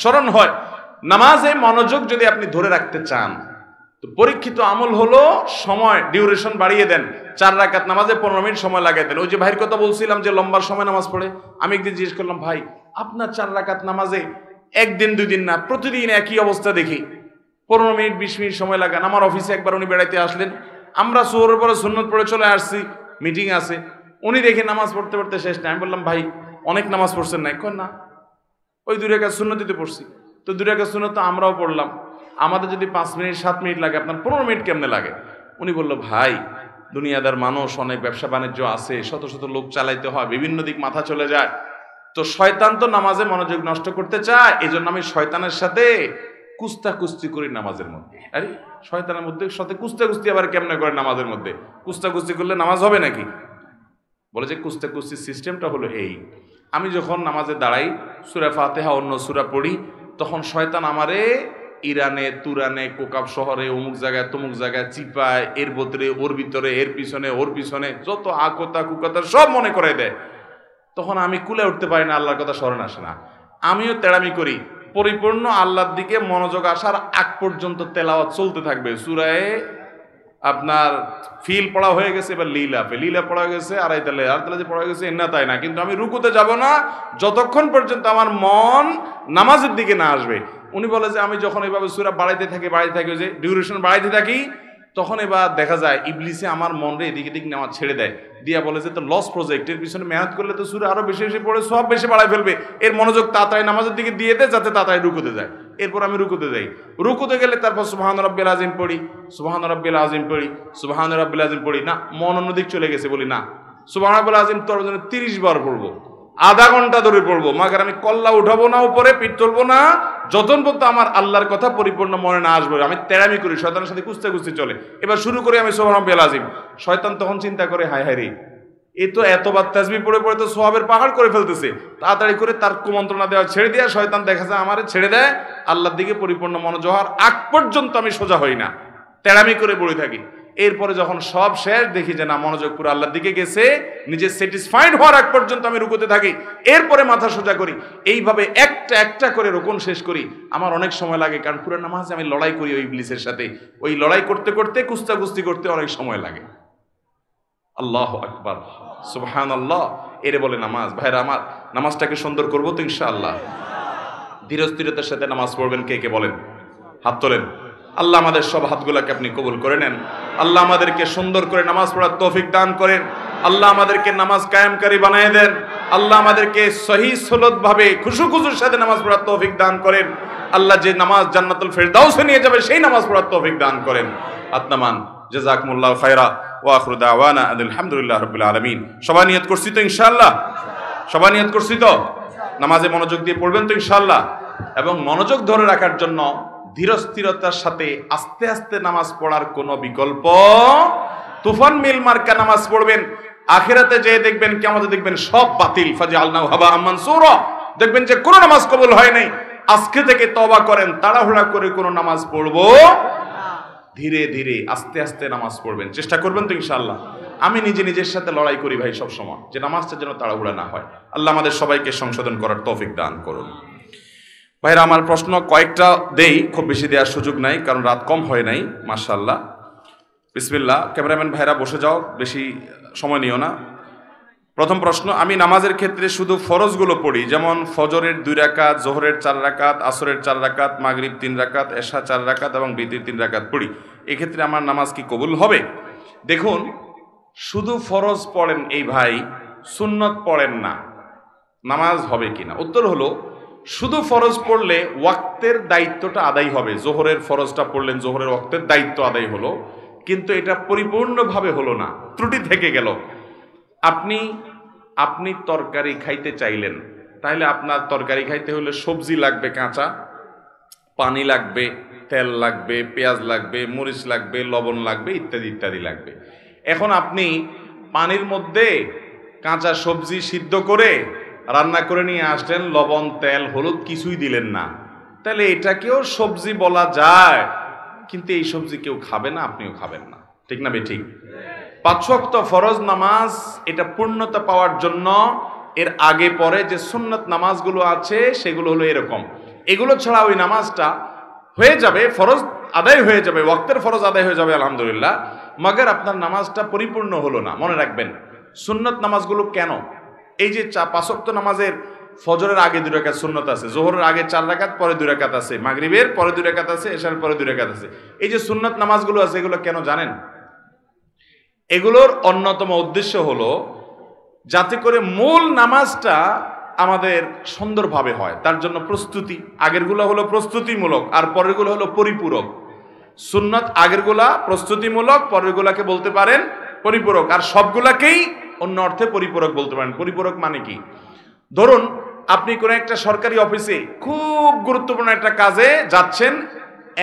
স্মরণ হয়। নামাজে মনোযোগ যদি আপনি ধরে রাখতে চান, তো পরীক্ষিত আমল হলো সময় ডিউরেশন বাড়িয়ে দেন। 4 রাকাত নামাজে 15 মিনিট সময় লাগিয়ে দেন। ওই যে ভাইয়ের কথা বলছিলাম যে লম্বা সময় নামাজ পড়ে, আমি একদিন জিজ্ঞেস করলাম, ভাই আপনার 4 রাকাত নামাজে একদিন 2 দিন না, প্রতিদিন একই অবস্থা দেখি, 15 মিনিট 20 মিনিট সময় লাগান। আমার অফিসে একবার উনি বেড়াইতে আসলেন, আমরা সুহরের পরে সুন্নত পড়ে চলে আসছি, মিটিং আছে, উনি দেখে নামাজ পড়তে পড়তে শেষ না। আমি বললাম, ভাই অনেক নামাজ পড়ছেন না? কই না, ওই 2 রাকাত সুন্নতিতে পড়ছি। তো 2 রাকাত সুন্নত তো আমরাও পড়লাম, আমাদের যদি 5 মিনিট 7 মিনিট লাগে, আপনার 15 মিনিট কেমনে লাগে? উনি বলল, ভাই দুনিয়াদার মানুষ, অনেক ব্যবসা বাণিজ্য আছে, শত শত লোক চালাইতে হয়, বিভিন্ন দিক মাথা চলে যায়, তো শয়তান তো নামাজে মনোযোগ নষ্ট করতে চায়, এই জন্য আমি শয়তানের সাথে কুস্তাকুস্তি করি নামাজের মধ্যে। আরে শয়তানের মধ্যে সাথে কুস্তাকুস্তি আবার কেমনে করে নামাজের মধ্যে? কুস্তাকুস্তি করলে নামাজ হবে নাকি? বলে যে কুস্তাকুস্তির সিস্টেমটা হলো এই, আমি যখন নামাজে দাঁড়াই, সূরা ফাতিহা অন্য সূরা পড়ি, তখন শয়তান আমারে ইরানে, তুরানে, কোকাব শহরে, অমুক জায়গায় তমুক জায়গায় চিপায়, এর ভিতরে ওর ভিতরে, এর পিছনে ওর পিছনে, যত আকতা কুকতা সব মনে করে দেয়। তখন আমি কুলে উঠতে পারি না, আল্লাহর কথা স্মরণ আসে না। আমিও তেড়ামি করি, পরিপূর্ণ আল্লাহর দিকে মনোযোগ আসার আগ পর্যন্ত তেলাওয়াত চলতে থাকবে। সূরায়ে আপনার ফিল পড়া হয়ে গেছে, এবার লীলা পড়া গেছে, আড়াই তালে যে পড়া গেছে এনা তাই না, কিন্তু আমি রুকুতে যাব না যতক্ষণ পর্যন্ত আমার মন নামাজের দিকে না আসবে। উনি বলে যে আমি যখন এইভাবে সূরা বাড়াইতে থাকি যে ডিউরেশন বাড়াইতে থাকি, তখন এবার দেখা যায় ইবলিসে আমার মনরে এদিক এদিক নেওয়া ছেড়ে দেয়, দিয়া বলে যে তো লস প্রজেক্ট, এর পিছনে মেহনত করলে তো সূরা আরো বেশি বেশি পড়ে সব বেশি বাড়ায় ফেলবে, এর মনোযোগ তাড়াতাড়ি নামাজের দিকে দিয়ে দে যাতে তাড়াতাড়ি রুকুতে যায়। এরপর আমি রুকুতে যাই, রুকুতে গেলে তারপর সুবহান রাব্বিল আযীম পড়ি, সুবহান রাব্বিল আযীম পড়ি, সুবহান রাব্বিল আযীম পড়ি, না মন অন্যদিক চলে গেছে, বলি না সুবহান রাব্বিল আযীম তোর জন্য 30 বার পড়বো, আধা ঘন্টা ধরে পড়বো, মাগার আমি কল্লা উঠাবো না, উপরে পিঠ তুলবো না, যতক্ষণ পর্যন্ত আমার আল্লাহর কথা পরিপূর্ণ মনে না আসবে। আমি তেরামি করি, শয়তানের সাথে কুস্তে কুস্তি চলে। এবার শুরু করি আমি সুবহান রাব্বিল আযীম, শয়তান তখন চিন্তা করে হায় হায় রে, এ তো এতবার তাসবিহ পড়ে পড়ে তো সওয়াবের পাহাড় করে ফেলতেছে, তাড়াতাড়ি করে তার কুমন্ত্রণা দেওয়া ছেড়ে দেয়া, শয়তান দেখা যায় আমারে ছেড়ে দেয়, আল্লাহর দিকে পরিপূর্ণ মনোযোগ হওয়ার আগ পর্যন্ত আমি সোজা হই না, তেরামি করে পড়ে থাকি। এরপরে যখন সব শেষ, দেখি যে না মনোযোগ পুরো আল্লাহর দিকে গেছে, নিজে স্যাটিসফাইড হওয়ার আগ পর্যন্ত আমি রুকুতে থাকি, এরপরে মাথা সোজা করি। এইভাবে একটা একটা করে রুকুন শেষ করি। আমার অনেক সময় লাগে, কারণ পুরো নামাজে আমি লড়াই করি ওই ইবলিসের সাথে, ওই লড়াই করতে করতে কুস্তাকুস্তি করতে অনেক সময় লাগে। আল্লাহু আকবার, সুবহানাল্লাহ, এরে বলে নামাজ। ভাইরা আমার, নামাজটাকে সুন্দর করবো তো ইনশাআল্লাহ। ধীরস্থিরতার সাথে নামাজ পড়বেন কে কে বলেন, হাত তোলেন। আল্লাহ আমাদের সব হাতগুলোকে আপনি কবুল করে নেন। আল্লাহ আমাদেরকে সুন্দর করে নামাজ পড়ার তৌফিক দান করেন। আল্লাহ আমাদেরকে নামাজ কায়েমকারী বানিয়ে দেন। আল্লাহ আমাদেরকে সহি সলত ভাবে খুশুর সাথে নামাজ পড়ার তৌফিক দান করেন। আল্লাহ যে নামাজ জান্নাতুল ফেরদাউসে নিয়ে যাবে সেই নামাজ পড়ার তৌফিক দান করেন। আত্মামান জাযাকুমুল্লাহু খায়রা ওয়া আখিরু দাওয়ানা আলহামদুলিল্লাহি রাব্বিল আলামিন। সবাই নিয়ত করছি তো ইনশাআল্লাহ? সবাই নিয়ত করছি তো? নামাজে মনোযোগ দিয়ে পড়বেন তো ইনশাআল্লাহ? এবং মনোযোগ ধরে রাখার জন্য ধীরস্থিরতার সাথে আস্তে আস্তে নামাজ পড়ার কোনো বিকল্প, তুফান মিল মার্কা নামাজ পড়বেন। আখিরাতে যে দেখবেন, কিয়ামতে দেখবেন সব বাতিল, ফাজআলনাহু হাবাআম মানসুরা, দেখবেন যে কোনো নামাজ কবুল হয় নাই। আজকে থেকে তওবা করেন, তাড়াহুড়া করে কোনো নামাজ পড়বো, ধীরে ধীরে আস্তে আস্তে নামাজ পড়বেন, চেষ্টা করবেন তো ইনশাআল্লাহ? আমি নিজে নিজের সাথে লড়াই করি ভাই সব সময়, যে নামাজটা যেন তাড়াহুড়া না হয়। আল্লাহ আমাদের সবাইকে সংশোধন করার তৌফিক দান করুন। ভাইরা আমার, প্রশ্ন কয়েকটা দেই, খুব বেশি দেওয়ার সুযোগ নাই, কারণ রাত কম হয় নাই মাশাআল্লাহ। বিসমিল্লাহ, ক্যামেরাম্যান ভাইরা বসে যাও, বেশি সময় নিও না। প্রথম প্রশ্ন, আমি নামাজের ক্ষেত্রে শুধু ফরজগুলো পড়ি, যেমন ফজরের 2 রাকাত, জোহরের 4 রাকাত, আসরের 4 রাকাত, মাগরিব 3 রাকাত, এশা 4 রাকাত এবং বিতির 3 রাকাত পড়ি, এক্ষেত্রে আমার নামাজ কি কবুল হবে? দেখুন, শুধু ফরজ পড়েন এই ভাই, সুন্নত পড়েন না, নামাজ হবে কিনা? উত্তর হলো, শুধু ফরজ পড়লে ওয়াক্তের দায়িত্বটা আদায় হবে। জোহরের ফরজটা পড়লেন, জোহরের ওয়াক্তের দায়িত্ব আদায় হলো, কিন্তু এটা পরিপূর্ণভাবে হলো না, ত্রুটি থেকে গেল। আপনি তরকারি খাইতে চাইলেন, তাহলে আপনার তরকারি খাইতে হলে সবজি লাগবে কাঁচা, পানি লাগবে, তেল লাগবে, পেঁয়াজ লাগবে, মরিচ লাগবে, লবণ লাগবে, ইত্যাদি ইত্যাদি লাগবে। এখন আপনি পানির মধ্যে কাঁচা সবজি সিদ্ধ করে রান্না করে নিয়ে আসলেন, লবণ, তেল, হলুদ কিছুই দিলেন না, তাহলে এটাকেও সবজি বলা যায়, কিন্তু এই সবজি কেউ খাবে না, আপনিও খাবেন না, ঠিক না বেঠিক? 5 ওয়াক্ত ফরজ নামাজ, এটা পূর্ণতা পাওয়ার জন্য এর আগে পরে যে সুন্নত নামাজগুলো আছে সেগুলো হলো এরকম। এগুলো ছাড়া ওই নামাজটা হয়ে যাবে, ফরজ আদায় হয়ে যাবে, ওয়াক্তের ফরজ আদায় হয়ে যাবে আলহামদুলিল্লাহ, মাগার আপনার নামাজটা পরিপূর্ণ হলো না। মনে রাখবেন, সুন্নত নামাজগুলো কেন, এই যে 5 ওয়াক্ত নামাজের ফজরের আগে 2 রাকাত সুন্নত আছে, জোহরের আগে 4 রাকাত, পরে 2 রাকাত আছে, মাগরিবের পরে 2 রাকাত আছে, এশার পরে 2 রাকাত আছে, এই যে সুন্নত নামাজগুলো আছে, এগুলো কেন জানেন? এগুলোর অন্যতম উদ্দেশ্য হলো যাতে করে মূল নামাজটা আমাদের সুন্দরভাবে হয়, তার জন্য প্রস্তুতি। আগেরগুলো হলো প্রস্তুতিমূলক, আর পরেরগুলো হলো পরিপূরক। সুন্নত আগেরগুলা প্রস্তুতিমূলক, পরেরগুলাকে বলতে পারেন পরিপূরক, আর সবগুলাকেই অন্য অর্থে পরিপূরক বলতে পারেন। পরিপূরক মানে কি? ধরুন আপনি কোনো একটা সরকারি অফিসে খুব গুরুত্বপূর্ণ একটা কাজে যাচ্ছেন,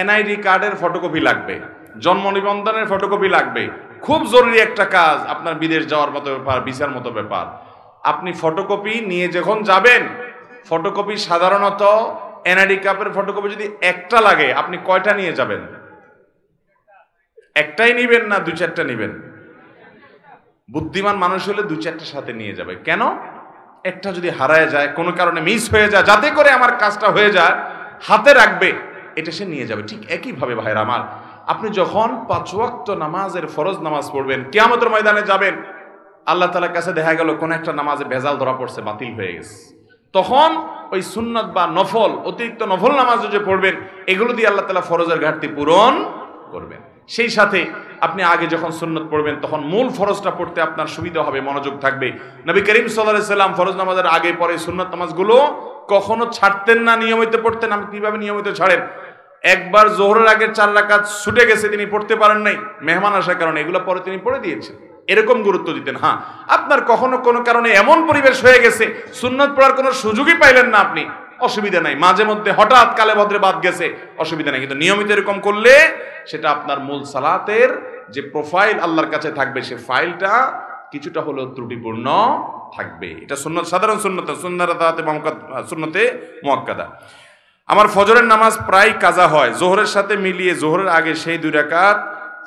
এনআইডি কার্ডের ফটোকপি লাগবে, জন্ম নিবন্ধনের ফটোকপি লাগবে, খুব জরুরি একটা কাজ, আপনার বিদেশ যাওয়ার মতো ব্যাপার, ভিসার মতো ব্যাপার। আপনি ফটোকপি নিয়ে যখন যাবেন, ফটোকপি সাধারণত এনআইডি কার্ডের ফটোকপি যদি একটা লাগে, আপনি কয়টা নিয়ে যাবেন? একটাই নিবেন না 2-4টা নিবেন? বুদ্ধিমান মানুষ হলে 2-4টা সাথে নিয়ে যাবে। কেন? একটা যদি হারায় যায়, কোনো কারণে মিস হয়ে যায়, যাতে করে আমার কাজটা হয়ে যায়, হাতে রাখবে, এটা সে নিয়ে যাবে। ঠিক একইভাবে ভাইরা আমার, আপনি যখন 5 ওয়াক্ত নামাজের ফরজ নামাজ পড়বেন, কিয়ামতের ময়দানে যাবেন, আল্লাহ তাআলার কাছে দেখা গেল কোন একটা নামাজে ভেজাল ধরা পড়ছে, বাতিল হয়ে গেছে, তখন ওই সুন্নত বা নফল, অতিরিক্ত নফল নামাজ যে পড়বেন, এগুলো দিয়ে আল্লাহ তাআলা ফরজের ঘাটতি পূরণ করবেন। সেই সাথে আপনি আগে যখন সুন্নত পড়বেন তখন মূল ফরজটা পড়তে আপনার সুবিধা হবে, মনোযোগ থাকবে। নবী করিম সাল্লাল্লাহু আলাইহি সাল্লাম ফরজ নামাজের আগে পরে সুন্নত নামাজগুলো কখনো ছাড়তেন না, নিয়মিত পড়তেন। আপনি কিভাবে নিয়মিত ছাড়েন? একবার জোহরের আগের 4 রাকাত ছুটে গেছে, তিনি পড়তে পারেন নাই মেহমান আসার কারণে, এগুলো পরে তিনি পড়ে দিয়েছেন, এরকম গুরুত্ব দিতেন। হ্যাঁ, আপনার কখনো কোনো কারণে এমন পরিবেশ হয়ে গেছে সুন্নত পড়ার কোনো সুযোগই পাইলেন না আপনি, অসুবিধা নাই, মাঝে মধ্যে হঠাৎ কালে ভদ্রে বাদ গেছে, অসুবিধা নাই। কিন্তু নিয়মিত এরকম করলে সেটা আপনার মূল সালাতের যে প্রোফাইল আল্লাহর কাছে থাকবে, সে ফাইলটা কিছুটা হলেও ত্রুটিপূর্ণ থাকবে। এটা সুন্নত, সাধারণ সুন্নত, সুন্নতে মুআক্কাদা। আমার ফজরের নামাজ প্রায় কাজা হয়, জোহরের সাথে মিলিয়ে জোহরের আগে সেই 2 রাকাত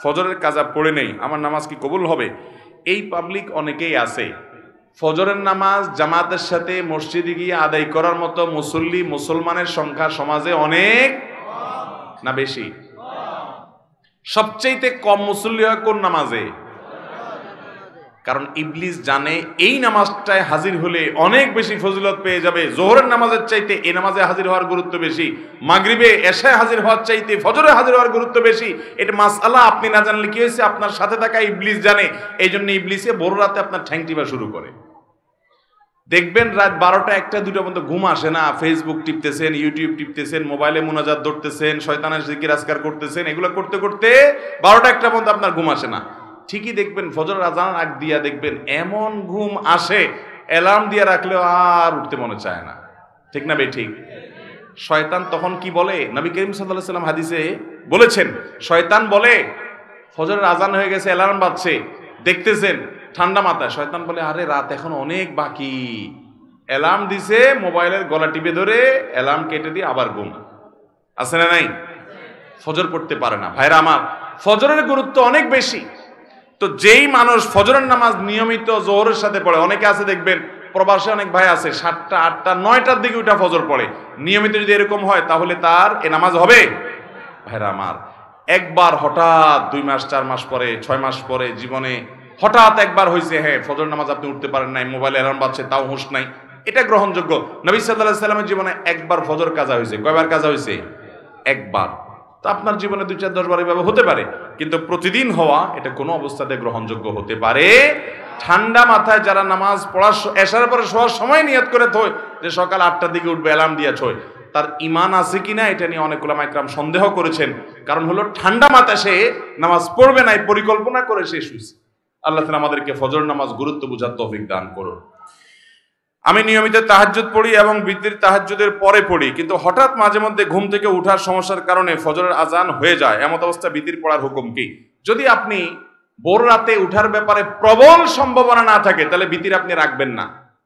ফজরের কাজা পড়ে নেই, আমার নামাজ কি কবুল হবে? এই পাবলিক অনেকেই আছে, ফজরের নামাজ জামাতের সাথে মসজিদে গিয়ে আদায় করার মতো মুসল্লি মুসলমানের সংখ্যা সমাজে অনেক না বেশি? সবচাইতে কম মুসল্লি হয় কোন নামাজে? কারণ ইবলিস জানে এই নামাজটায় হাজির হলে অনেক বেশি ফজিলত পেয়ে যাবে, জোহরের নামাজের চাইতে এই নামাজে হাজির হওয়ার গুরুত্ব বেশি, মাগরিবে এশায় হাজির হওয়ার চাইতে ফজরে হাজির হওয়ার গুরুত্ব বেশি। এটা মাসআলা আপনি না জানলে কি হয়েছে, আপনার সাথে থাকা ইবলিস জানে, এই জন্য ইবলিসে বড় রাতে আপনার ঠ্যাং টিপা শুরু করে। দেখবেন রাত 12টা 1টা 2টা পর্যন্ত ঘুম আসে না, ফেসবুক টিপতেছেন, ইউটিউব টিপতেছেন, মোবাইলে মুনাজাত ধরতেছেন, শয়তানের জিকির আজকার করতেছেন, এগুলো করতে করতে 12টা 1টা পর্যন্ত আপনার ঘুম আসে না। ঠিকই দেখবেন ফজরের আজান আগ দিয়া দেখবেন এমন ঘুম আসে, অ্যালার্ম দিয়ে রাখলেও আর উঠতে মনে চায় না, ঠিক না ভাই? ঠিক। শয়তান তখন কি বলে? নবী করিম সাল্লাল্লাহু আলাইহি সাল্লাম হাদিসে বলেছেন, শয়তান বলে ফজরের আজান হয়ে গেছে, অ্যালার্ম বাজছে, দেখতেছেন ঠান্ডা মাথায়, শয়তান বলে আরে রাত এখন অনেক বাকি, অ্যালার্ম দিছে, মোবাইলের গলা টিপে ধরে অ্যালার্ম কেটে দিয়ে আবার ঘুম। আছে না নাই? ফজর পড়তে পারে না। ভাইরা আমার, ফজরের গুরুত্ব অনেক বেশি। তো যেই মানুষ ফজরের নামাজ নিয়মিত জোহরের সাথে পড়ে, অনেকে আছে দেখবেন প্রবাসে অনেক ভাই আছে 7টা 8টা 9টার দিকে উঠা ফজর পড়ে, নিয়মিত যদি এরকম হয় তাহলে তার এ নামাজ হবে? ভাইরা আমার, একবার হঠাৎ 2 মাস 4 মাস পরে 6 মাস পরে জীবনে হঠাৎ একবার হয়েছে, হ্যাঁ ফজর নামাজ আপনি উঠতে পারেন নাই, মোবাইলে অ্যালার্ম বাজছে তাও হুঁশ নাই, এটা গ্রহণযোগ্য। নবী সাল্লাল্লাহু আলাইহি সাল্লামের জীবনে একবার ফজর কাজা হয়েছে। কয়বার কাজা হয়েছে? একবার। তো আপনার জীবনে 2 4 10 বার এভাবে হতে পারে, কিন্তু প্রতিদিন হওয়া এটা কোনো অবস্থাতে গ্রহণযোগ্য হতে পারে? ঠান্ডা মাথায় যারা নামাজ পড়ার এশার পরে শোয়ার সময় নিয়ত করে থয় যে সকাল 8টার দিকে উঠবে, অ্যালার্ম দিয়ে থয়, তার ঈমান আছে কিনা এটা নিয়ে অনেক উলামা ইকরাম সন্দেহ করেছেন। কারণ হলো ঠান্ডা মাথায় সে নামাজ পড়বে না, পরিকল্পনা করে সে শুয়েছে। আল্লাহ তাআলা আমাদেরকে ফজর নামাজ গুরুত্ব বুঝার তৌফিক দান করুন। আমি নিয়মিত তাহাজ্জুদ পড়ি এবং বিতির তাহাজ্জুদের পরে পড়ি, কিন্তু হঠাৎ মাঝে মধ্যে ঘুম থেকে উঠার সমস্যার কারণে ফজরের আজান হয়ে যায়, এমত অবস্থা বিতির পড়ার হুকুম কি? যদি আপনি ভোর রাতে উঠার ব্যাপারে প্রবল সম্ভাবনা না থাকে তাহলে বিতির আপনি রাখবেন না,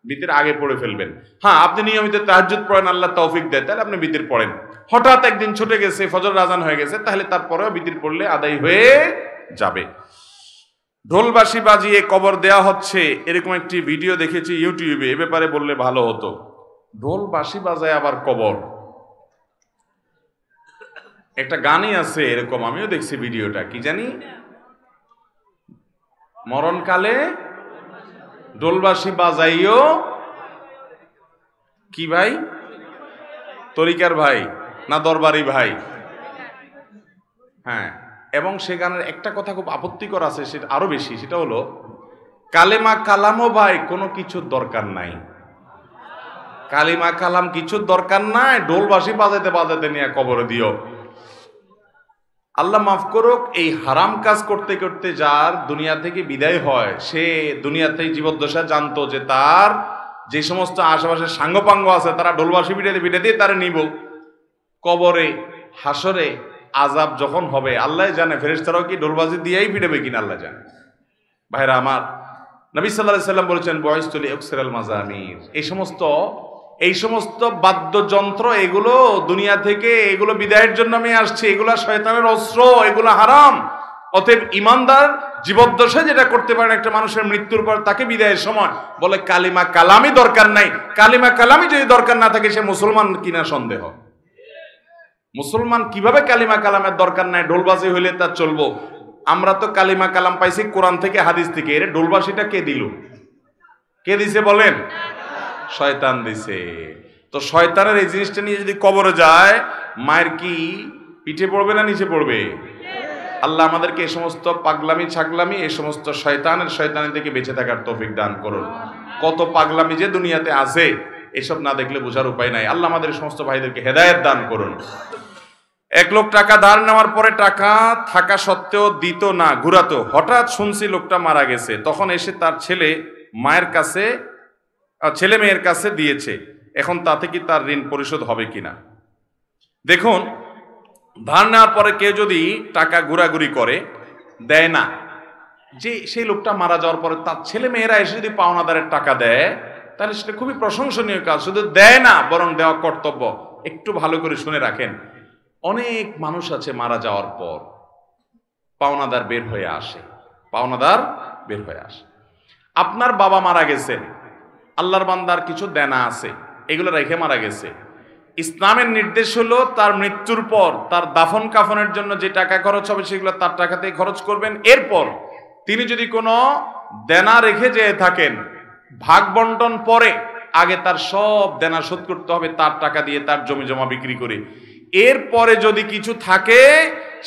বিতির আগে পড়ে ফেলবেন। হ্যাঁ, আপনি নিয়মিত তাহাজ্জুদ পড়েন, আল্লাহ তৌফিক দেয়, তাহলে আপনি বিতির পড়েন। হঠাৎ একদিন ছুটে গেছে, ফজরের আজান হয়ে গেছে, তাহলে তারপরেও বিতির পড়লে আদায় হয়ে যাবে। ঢোলবাঁশি বাজিয়ে কবর দেয়া হচ্ছে, এরকম একটি ভিডিও দেখেছি ইউটিউবে, এ ব্যাপারে বললে ভালো হতো। ঢোলবাঁশি বাজায় আবার কবর, একটা গানই আছে এরকম, আমিও দেখছি ভিডিওটা, কি জানি মরণকালে ঢোলবাঁশি বাজাইও কি ভাই? তরিকার ভাই না দরবারি ভাই? হ্যাঁ, এবং সে গানের একটা কথা খুব আপত্তিকর আছে, সেটা আরো বেশি, সেটা হলো কালেমা কালামও ভাই কোনো কিছুর দরকার নাই, কালিমা কালাম কিছুর দরকার নাই, ঢোলবাঁশি বাজাইতে বাজাইতে নিয়ে কবরে দিও। আল্লাহ মাফ করুক, এই হারাম কাজ করতে করতে যার দুনিয়া থেকে বিদায় হয়, সে দুনিয়াতেই জীবদ্দশা জানতো যে তার যে সমস্ত আশেপাশে সাঙ্গপাঙ্গ আছে তারা ঢোলবাঁশি পিঠে দিয়ে তারা নিব কবরে, হাসরে আযাব যখন হবে আল্লাহ জানে, ফেরেশতারাও কি ঢোলবাঁশি দিয়েই পিটাবে কিনা আল্লাহ জানে। ভাইরা আমার, নবী সাল্লাল্লাহু আলাইহি সাল্লাম বলেছেন বয়সতুল ইউকসিরাল মাজামির, এই সমস্ত বাদ্যযন্ত্র এগুলো দুনিয়া থেকে এগুলো বিদায়ের জন্য আমি আসছি, এগুলা শয়তানের অস্ত্র, এগুলো হারাম। অতএব ইমানদার জীবদ্দশায় যেটা করতে পারেন একটা মানুষের মৃত্যুর পর তাকে বিদায়ের সময় বলে কালিমা কালামই দরকার নাই। কালিমা কালামই যদি দরকার না থাকে সে মুসলমান কিনা সন্দেহ। মুসলমান কিভাবে কালিমা কালামের দরকার নাই, ঢোলবাজি হইলে তা চলবো? আমরা তো কালিমা কালাম পাইছি কোরআন থেকে, হাদিস থেকে। এর ঢোলবাজিটা কে দিল? কে দিছে বলেন? শয়তান দিছে। তো শয়তানের এই জিনিসটা নিয়ে যদি কবরে যায়, মায়ের কি পিঠে পড়বে না নিচে পড়বে? আল্লাহ আমাদেরকে এই সমস্ত পাগলামি ছাগলামি এই সমস্ত শয়তানি থেকে বেঁচে থাকার তৌফিক দান করুন। কত পাগলামি যে দুনিয়াতে আছে, এসব না দেখলে বোঝার উপায় নাই। আল্লাহ আমাদের সমস্ত ভাইদেরকে হেদায়েত দান করুন। এক লোক টাকা ধার নেওয়ার পরে টাকা থাকা সত্ত্বেও দিত না, ঘুরাতো। হঠাৎ শুনছি লোকটা মারা গেছে, তখন এসে তার ছেলে মেয়ের কাছে দিয়েছে। এখন তাতে কি তার ঋণ পরিশোধ হবে কিনা? দেখুন, ধার নেওয়ার পরে কেউ যদি টাকা ঘোরাঘুরি করে, দেয় না, যে সেই লোকটা মারা যাওয়ার পরে তার ছেলে মেয়েরা এসে যদি পাওনাদারের টাকা দেয়, তাহলে সেটা খুবই প্রশংসনীয় কাজ। শুধু দেয় না, বরং দেওয়া কর্তব্য। একটু ভালো করে শুনে রাখেন, অনেক মানুষ আছে মারা যাওয়ার পর পাওনাদার বের হয়ে আসে। আপনার বাবা মারা গেছেন, আল্লাহর বান্দার কিছু দেনা আছে, এগুলো রেখে মারা গেছে। ইসলামের নির্দেশ হলো তার মৃত্যুর পর তার দাফন কাফনের জন্য যে টাকা খরচ হবে সেগুলো তার টাকাতেই খরচ করবেন। এরপর তিনি যদি কোনো দেনা রেখে যেয়ে থাকেন, ভাগ বন্টন পরে আগে তার সব দেনা শোধ করতে হবে তার টাকা দিয়ে, তার জমি জমা বিক্রি করে। এরপরে যদি কিছু থাকে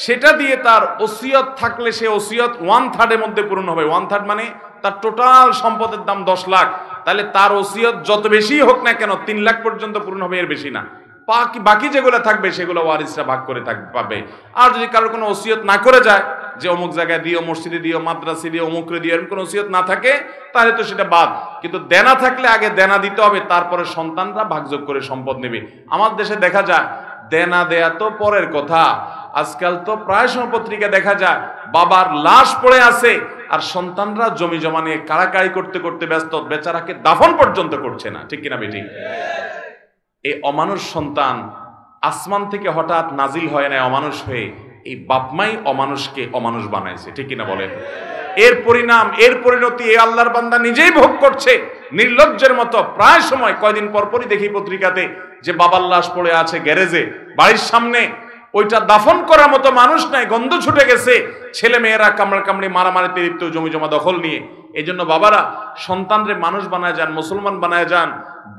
সেটা দিয়ে তার ওসিয়ত থাকলে সে ওসিয়ত 1/3 মধ্যে পূরণ হবে। 1/3 মানে তার টোটাল সম্পদের দাম 10 লাখ, তাহলে তার ওসিয়ত যত বেশি হোক না কেন 3 লাখ পর্যন্ত পূরণ হবে, এর বেশি না। বাকি যেগুলো থাকবে সেগুলো ওয়ারিসরা ভাগ করে পাবে। আর যদি কারোর কোনো ওসিয়ত না করে যায়, যে অমুক জায়গায় দিও, মসজিদে দিও, মাদ্রাসে দিও, অমুকরে দিও, এরকম কোনো ওসিয়ত না থাকে, তাহলে তো সেটা বাদ। কিন্তু দেনা থাকলে আগে দেনা দিতে হবে, তারপরে সন্তানরা ভাগযোগ করে সম্পদ নেবে। আমার দেশে দেখা যায় দেনা দেয়া তো পরের কথা, আজকাল তো প্রায় সময় পত্রিকা দেখা যায় বাবার লাশ পড়ে আছে আর সন্তানরা জমি জমা নিয়ে কাড়াকাড়ি করতে করতে ব্যস্ত, বেচারাকে দাফন পর্যন্ত করছে না। ঠিক কিনা বেটি? এই অমানুষ সন্তান আসমান থেকে হঠাৎ নাজিল হয় না অমানুষ হয়ে, এই বাপমাই অমানুষকে অমানুষ বানাইছে। ঠিক কিনা বলেন? এর পরিণাম, এর পরিণতি এই আল্লাহর বান্দা নিজেই ভোগ করছে নির্লজ্জের মতো। প্রায় সময় কয়দিন পরপরই দেখি পত্রিকাতে যে বাবার লাশ পড়ে আছে গ্যারেজে, বাড়ির সামনে। ওইটা দাফন করার মতো মানুষ নাই, গন্ধ ছুটে গেছে, ছেলে মেয়েরা কামড়াকামড়ি মারামারিতে লিপ্ত, জমি জমা দখল নিয়ে। এই জন্য বাবারা সন্তানরে মানুষ বানায় যান, মুসলমান বানায় যান।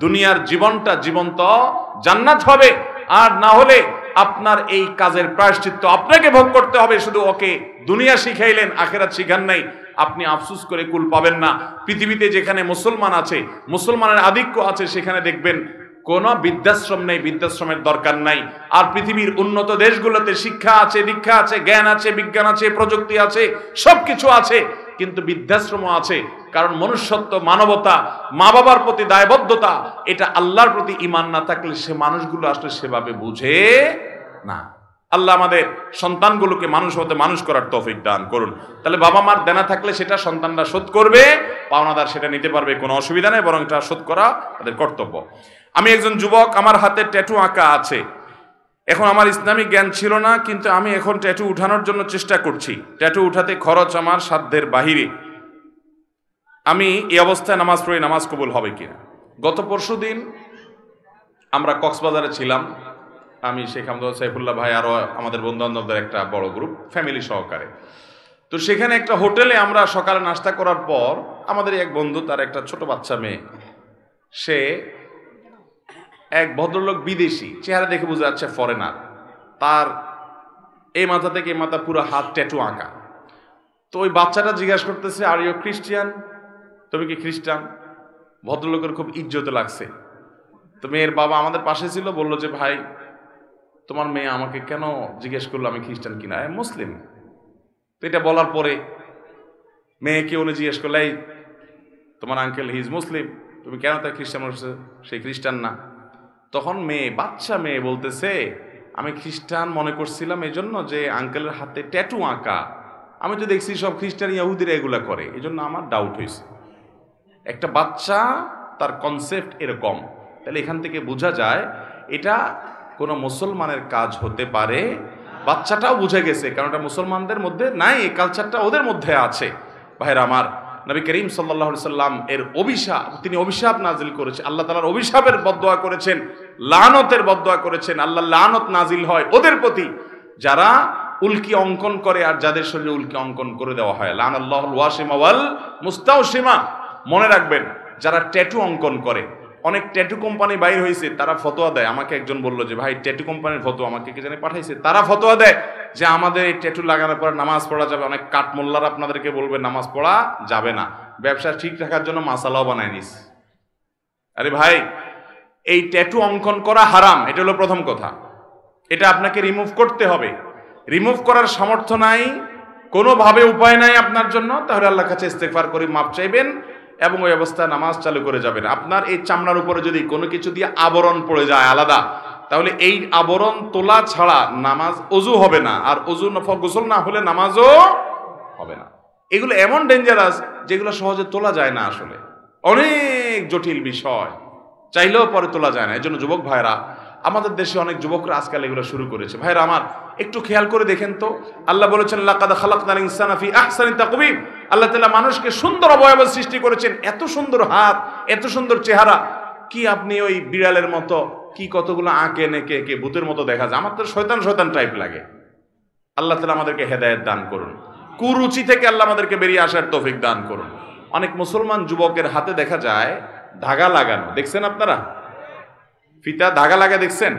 দুনিয়ার জীবনটা জীবন্ত জান্নাত হবে। আর না হলে আপনার এই কাজের প্রায়শ্চিত্ত আপনাকে ভোগ করতে হবে। শুধু ওকে দুনিয়া শিখাইলেন, আখেরাত শিখান নাই, আপনি আফসোস করে কুল পাবেন না। পৃথিবীতে যেখানে মুসলমান আছে, মুসলমানের আধিক্য আছে, সেখানে দেখবেন কোনো বৃদ্ধাশ্রম নেই, বৃদ্ধাশ্রমের দরকার নাই। আর পৃথিবীর উন্নত দেশগুলোতে শিক্ষা আছে, দীক্ষা আছে, জ্ঞান আছে, বিজ্ঞান আছে, প্রযুক্তি আছে, সবকিছু আছে, কিন্তু বৃদ্ধাশ্রমও আছে। কারণ মনুষ্যত্ব, মানবতা, মা বাবার প্রতি দায়বদ্ধতা, এটা আল্লাহর প্রতি ঈমান না থাকলে সে মানুষগুলো আসলে সেভাবে বুঝে না। আল্লাহ আমাদের সন্তানগুলোকে মানুষ হতে মানুষ করার তৌফিক দান করুন। তাহলে বাবা মার দেনা থাকলে সেটা সন্তানরা শোধ করবে, পাওনাদার সেটা নিতে পারবে, কোনো অসুবিধা নেই, বরং এটা শোধ করা তাদের কর্তব্য। আমি একজন যুবক, আমার হাতে ট্যাটু আঁকা আছে। এখন আমার ইসলামিক জ্ঞান ছিল না, কিন্তু আমি এখন ট্যাটু উঠানোর জন্য চেষ্টা করছি। ট্যাটু উঠাতে খরচ আমার সাধ্যের বাহিরে। আমি এই অবস্থায় নামাজ পড়ি, নামাজ কবুল হবে কিনা? গত পরশুদিন আমরা কক্সবাজারে ছিলাম, আমি শেখ আহমদ সাইফুল্লাহ ভাই, আরো আমাদের বন্ধু বান্ধবদের একটা বড় গ্রুপ, ফ্যামিলি সহকারে। তো সেখানে একটা হোটেলে আমরা সকালে নাস্তা করার পর আমাদের এক বন্ধু, তার একটা ছোট বাচ্চা মেয়ে, সে এক ভদ্রলোক, বিদেশি, চেহারা দেখে বোঝা যাচ্ছে ফরেনার, তার এই মাথা থেকে এই মাথা পুরো হাত ট্যাটু আঁকা। তো ওই বাচ্চাটা জিজ্ঞাসা করতেছে, আর ইউ খ্রিস্টিয়ান? তুমি কি খ্রিস্টান? ভদ্রলোকের খুব ইজ্জতে লাগছে। তো মেয়ের বাবা আমাদের পাশে ছিল, বলল যে ভাই তোমার মেয়ে আমাকে কেন জিজ্ঞেস করলো আমি খ্রিস্টান কিনা, মুসলিম। তো এটা বলার পরে মেয়েকে উনি জিজ্ঞেস করলে, এই তোমার আঙ্কেল হি ইজ মুসলিম, তুমি কেন তাই খ্রিস্টান বলছো? সেই খ্রিস্টান না। তখন মেয়ে, বাচ্চা মেয়ে বলতেছে, আমি খ্রিস্টান মনে করছিলাম এই জন্য যে আঙ্কেলের হাতে ট্যাটু আঁকা, আমি তো দেখছি সব খ্রিস্টান ইহুদিরা এগুলা করে, এই জন্য আমার ডাউট হয়েছে। একটা বাচ্চা, তার কনসেপ্ট এরকম। তাহলে এখান থেকে বোঝা যায় এটা কোনো মুসলমানের কাজ হতে পারে। বাচ্চাটাও বুঝে গেছে, কারণ এটা মুসলমানদের মধ্যে নাই, এই কালচারটা ওদের মধ্যে আছে। ভাইরা আমার, নবী করিম সাল্লাল্লাহু আলাইহি সাল্লাম এর অভিশাপ, তিনি অভিশাপ নাজিল করেছেন, আল্লাহ তাআলার অভিশাপের বদদোয়া করেছেন, লানতের বদদোয়া করেছেন। আল্লাহ লানত নাজিল হয় ওদের প্রতি যারা উল্কি অঙ্কন করে আর যাদের শরীরে উল্কি অঙ্কন করে দেওয়া হয়। লানাল্লাহুল ওয়াশিমা ওয়াল মুস্তাওশিমা। মনে রাখবেন, যারা ট্যাটু অঙ্কন করে, অনেক ট্যাটু কোম্পানি বাইর হয়েছে, তারা ফতোয়া দেয়। আমাকে একজন বললো যে ভাই ট্যাটু কোম্পানির ফতোয়া, আমাকে কে জানি পাঠাইছে, তারা ফতোয়া দেয় যে আমাদের এই ট্যাটু লাগানোর পর নামাজ পড়া যাবে। অনেক কাঠমোল্লার আপনাদেরকে বলবে নামাজ পড়া যাবে না, ব্যবসা ঠিক রাখার জন্য মাসালাও বানায় নিস। আরে ভাই, এই ট্যাটু অঙ্কন করা হারাম, এটা হলো প্রথম কথা। এটা আপনাকে রিমুভ করতে হবে। রিমুভ করার সামর্থ্য নাই, কোনোভাবে উপায় নাই আপনার জন্য, তাহলে আল্লাহর কাছে ইস্তেগফার করে মাপ চাইবেন এবং ওই অবস্থায় নামাজ চালু করে যাবেন। আপনার এই চামড়ার উপরে যদি কোনো কিছু দিয়ে আবরণ পড়ে যায় আলাদা, তাহলে এই আবরণ তোলা ছাড়া নামাজ ওযু হবে না, আর ওযু গোসল না হলে নামাজও হবে না। এগুলো এমন ডেঞ্জারাস যেগুলো সহজে তোলা যায় না, আসলে অনেক জটিল বিষয়, চাইলেও পরে তোলা যায় না। এই জন্য যুবক ভাইরা, আমাদের দেশে অনেক যুবকরা আজকাল এগুলো শুরু করেছে। ভাইরা আমার, একটু খেয়াল করে দেখেন তো, আল্লাহ বলেছেন লাকাদ খালাকনাল ইনসানা ফি আহসানি তাকওয়িম। আল্লাহ তাআলা মানুষকে সুন্দর অবয়ব সৃষ্টি করেছেন, এত সুন্দর হাত, এত সুন্দর চেহারা, কি আপনি ওই বিড়ালের মতো কি কতগুলো আঁকে নেকে একে ভূতের মতো দেখা যায়। আমার তো শয়তান শয়তান টাইপ লাগে। আল্লাহ তাআলা আমাদেরকে হেদায়েত দান করুন, কুরুচি থেকে আল্লাহ আমাদেরকে বেরিয়ে আসার তৌফিক দান করুন। অনেক মুসলমান যুবকের হাতে দেখা যায় ধাগা লাগানো, দেখছেন আপনারা? ফিতা ধাগা লাগা দেখছেন?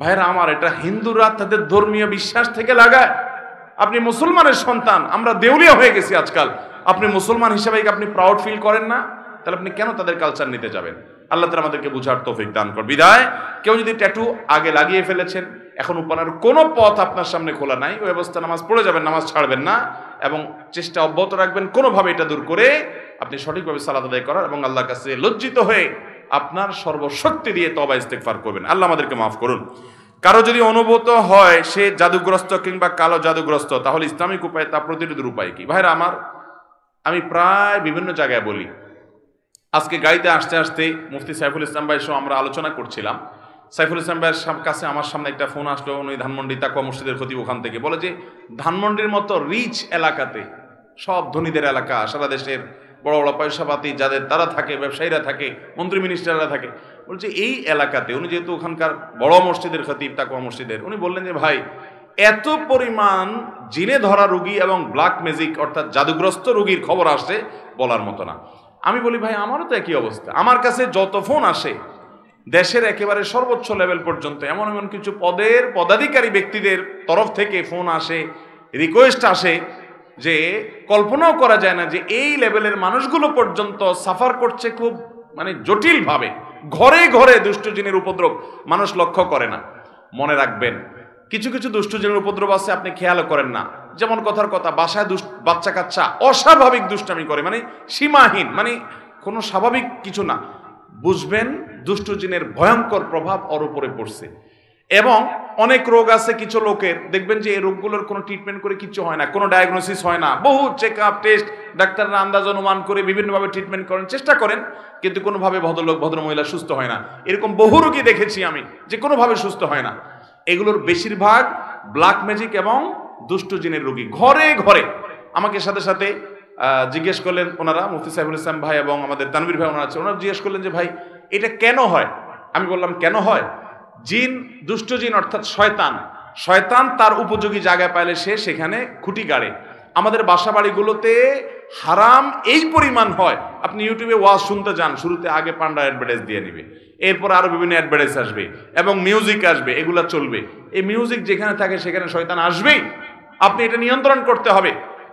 ভাইরা আমার, এটা হিন্দুরা তাদের ধর্মীয় বিশ্বাস থেকে লাগায়। আপনি মুসলমানের সন্তান, আমরা দেউলিয়া হয়ে গেছি আজকাল। আপনি মুসলমান হিসেবে আপনি প্রাউড ফিল করেন না, তাহলে আপনি কেন তাদের কালচার নিতে যাবেন? আল্লাহ তাআলা আমাদেরকে বুঝার তৌফিক দান করুন। বিদায়, কেউ যদি ট্যাটু আগে লাগিয়ে ফেলেছেন, এখন উপানের কোনো পথ আপনার সামনে খোলা নাই, ওই অবস্থা নামাজ পড়ে যাবেন, নামাজ ছাড়বেন না এবং চেষ্টা অব্যাহত রাখবেন কোনোভাবে এটা দূর করে আপনি সঠিকভাবে সালাত আদায় করার এবং আল্লাহর কাছে লজ্জিত হয়ে আপনার সর্বশক্তি দিয়ে তওবা ইস্তেগফার করবেন। আল্লাহ আমাদেরকে মাফ করুন। কারো যদি অনুভূত হয় সে জাদুগ্রস্ত কিংবা কালো জাদুগ্রস্ত, তাহলে ইসলামিক উপায় তা প্রতিরোধের উপায় কি? ভাইরা আমার, আমি প্রায় বিভিন্ন জায়গায় বলি। আজকে গাড়িতে আসতে আসতে মুফতি সাইফুল ইসলাম ভাইয়ের সঙ্গে আমরা আলোচনা করছিলাম। সাইফুল ইসলাম ভাইয়ের কাছে আমার সামনে একটা ফোন আসলো, উনি ধানমন্ডি তাকওয়া মসজিদের খতিব, ওখান থেকে বলে যে ধানমন্ডির মতো রিচ এলাকাতে, সব ধনীদের এলাকা, সারা দেশের বড় বড় পয়সাপাতি যাদের তারা থাকে, ব্যবসায়ীরা থাকে, মন্ত্রী মিনিস্টাররা থাকে, বলছে এই এলাকাতে, উনি যেহেতু ওখানকার বড় মসজিদের খতিব তাকওয়া মসজিদের, উনি বললেন যে ভাই, এত পরিমাণ জিনে ধরা রোগী এবং ব্ল্যাক ম্যাজিক অর্থাৎ জাদুগ্রস্ত রোগীর খবর আসছে বলার মতো না। আমি বলি ভাই, আমারও তো একই অবস্থা। আমার কাছে যত ফোন আসে দেশের একেবারে সর্বোচ্চ লেভেল পর্যন্ত, এমন এমন কিছু পদের পদাধিকারী ব্যক্তিদের তরফ থেকে ফোন আসে, রিকোয়েস্ট আসে যে কল্পনাও করা যায় না যে এই লেভেলের মানুষগুলো পর্যন্ত সাফার করছে খুব জটিলভাবে। ঘরে ঘরে দুষ্ট জিনের উপদ্রব মানুষ লক্ষ্য করে না। মনে রাখবেন, কিছু কিছু দুষ্ট জিনের উপদ্রব আছে আপনি খেয়ালও করেন না। যেমন কথার কথা, বাসায় বাচ্চা কাচ্চা অস্বাভাবিক দুষ্টামি করে, সীমাহীন, কোনো স্বাভাবিক কিছু না। বুঝবেন দুষ্ট জিনের ভয়ঙ্কর প্রভাব ওর উপরে পড়ছে। এবং অনেক রোগ আছে কিছু লোকের, দেখবেন যে এই রোগগুলোর কোনো ট্রিটমেন্ট করে কিছু হয় না, কোনো ডায়াগনোসিস হয় না, বহু চেক আপ টেস্ট, ডাক্তাররা আন্দাজ অনুমান করে বিভিন্নভাবে ট্রিটমেন্ট করেন, চেষ্টা করেন, কিন্তু কোনোভাবে ভদ্রলোক ভদ্রমহিলা সুস্থ হয় না। এরকম বহু রোগী দেখেছি আমি যে কোনোভাবে সুস্থ হয় না। এগুলোর বেশিরভাগ ব্ল্যাক ম্যাজিক এবং দুষ্ট জিনের রোগী। ঘরে ঘরে আমাকে সাথে সাথে জিজ্ঞেস করলেন ওনারা, মুফতি সাইফুল ইসলাম ভাই এবং আমাদের তানভীর ভাই ওনারা আছে, ওনারা জিজ্ঞেস করলেন যে ভাই এটা কেন হয়? আমি বললাম কেন হয়? জিন, দুষ্ট জিন অর্থাৎ শয়তান, শয়তান তার উপযোগী জায়গায় পাইলে সে সেখানে খুঁটি গাড়ে। আমাদের বাসা বাড়িগুলোতে হারাম এই পরিমাণ হয়, আপনি ইউটিউবে ওয়াজ শুনতে যান, শুরুতে আগে পান্ডা অ্যাডভার্টাইজ দিয়ে নিবে, এরপর আরো বিভিন্ন অ্যাডভার্টাইজ আসবে এবং মিউজিক আসবে, এগুলা চলবে। এই মিউজিক যেখানে থাকে সেখানে শয়তান আসবেই। আপনি এটা নিয়ন্ত্রণ করতে হবে।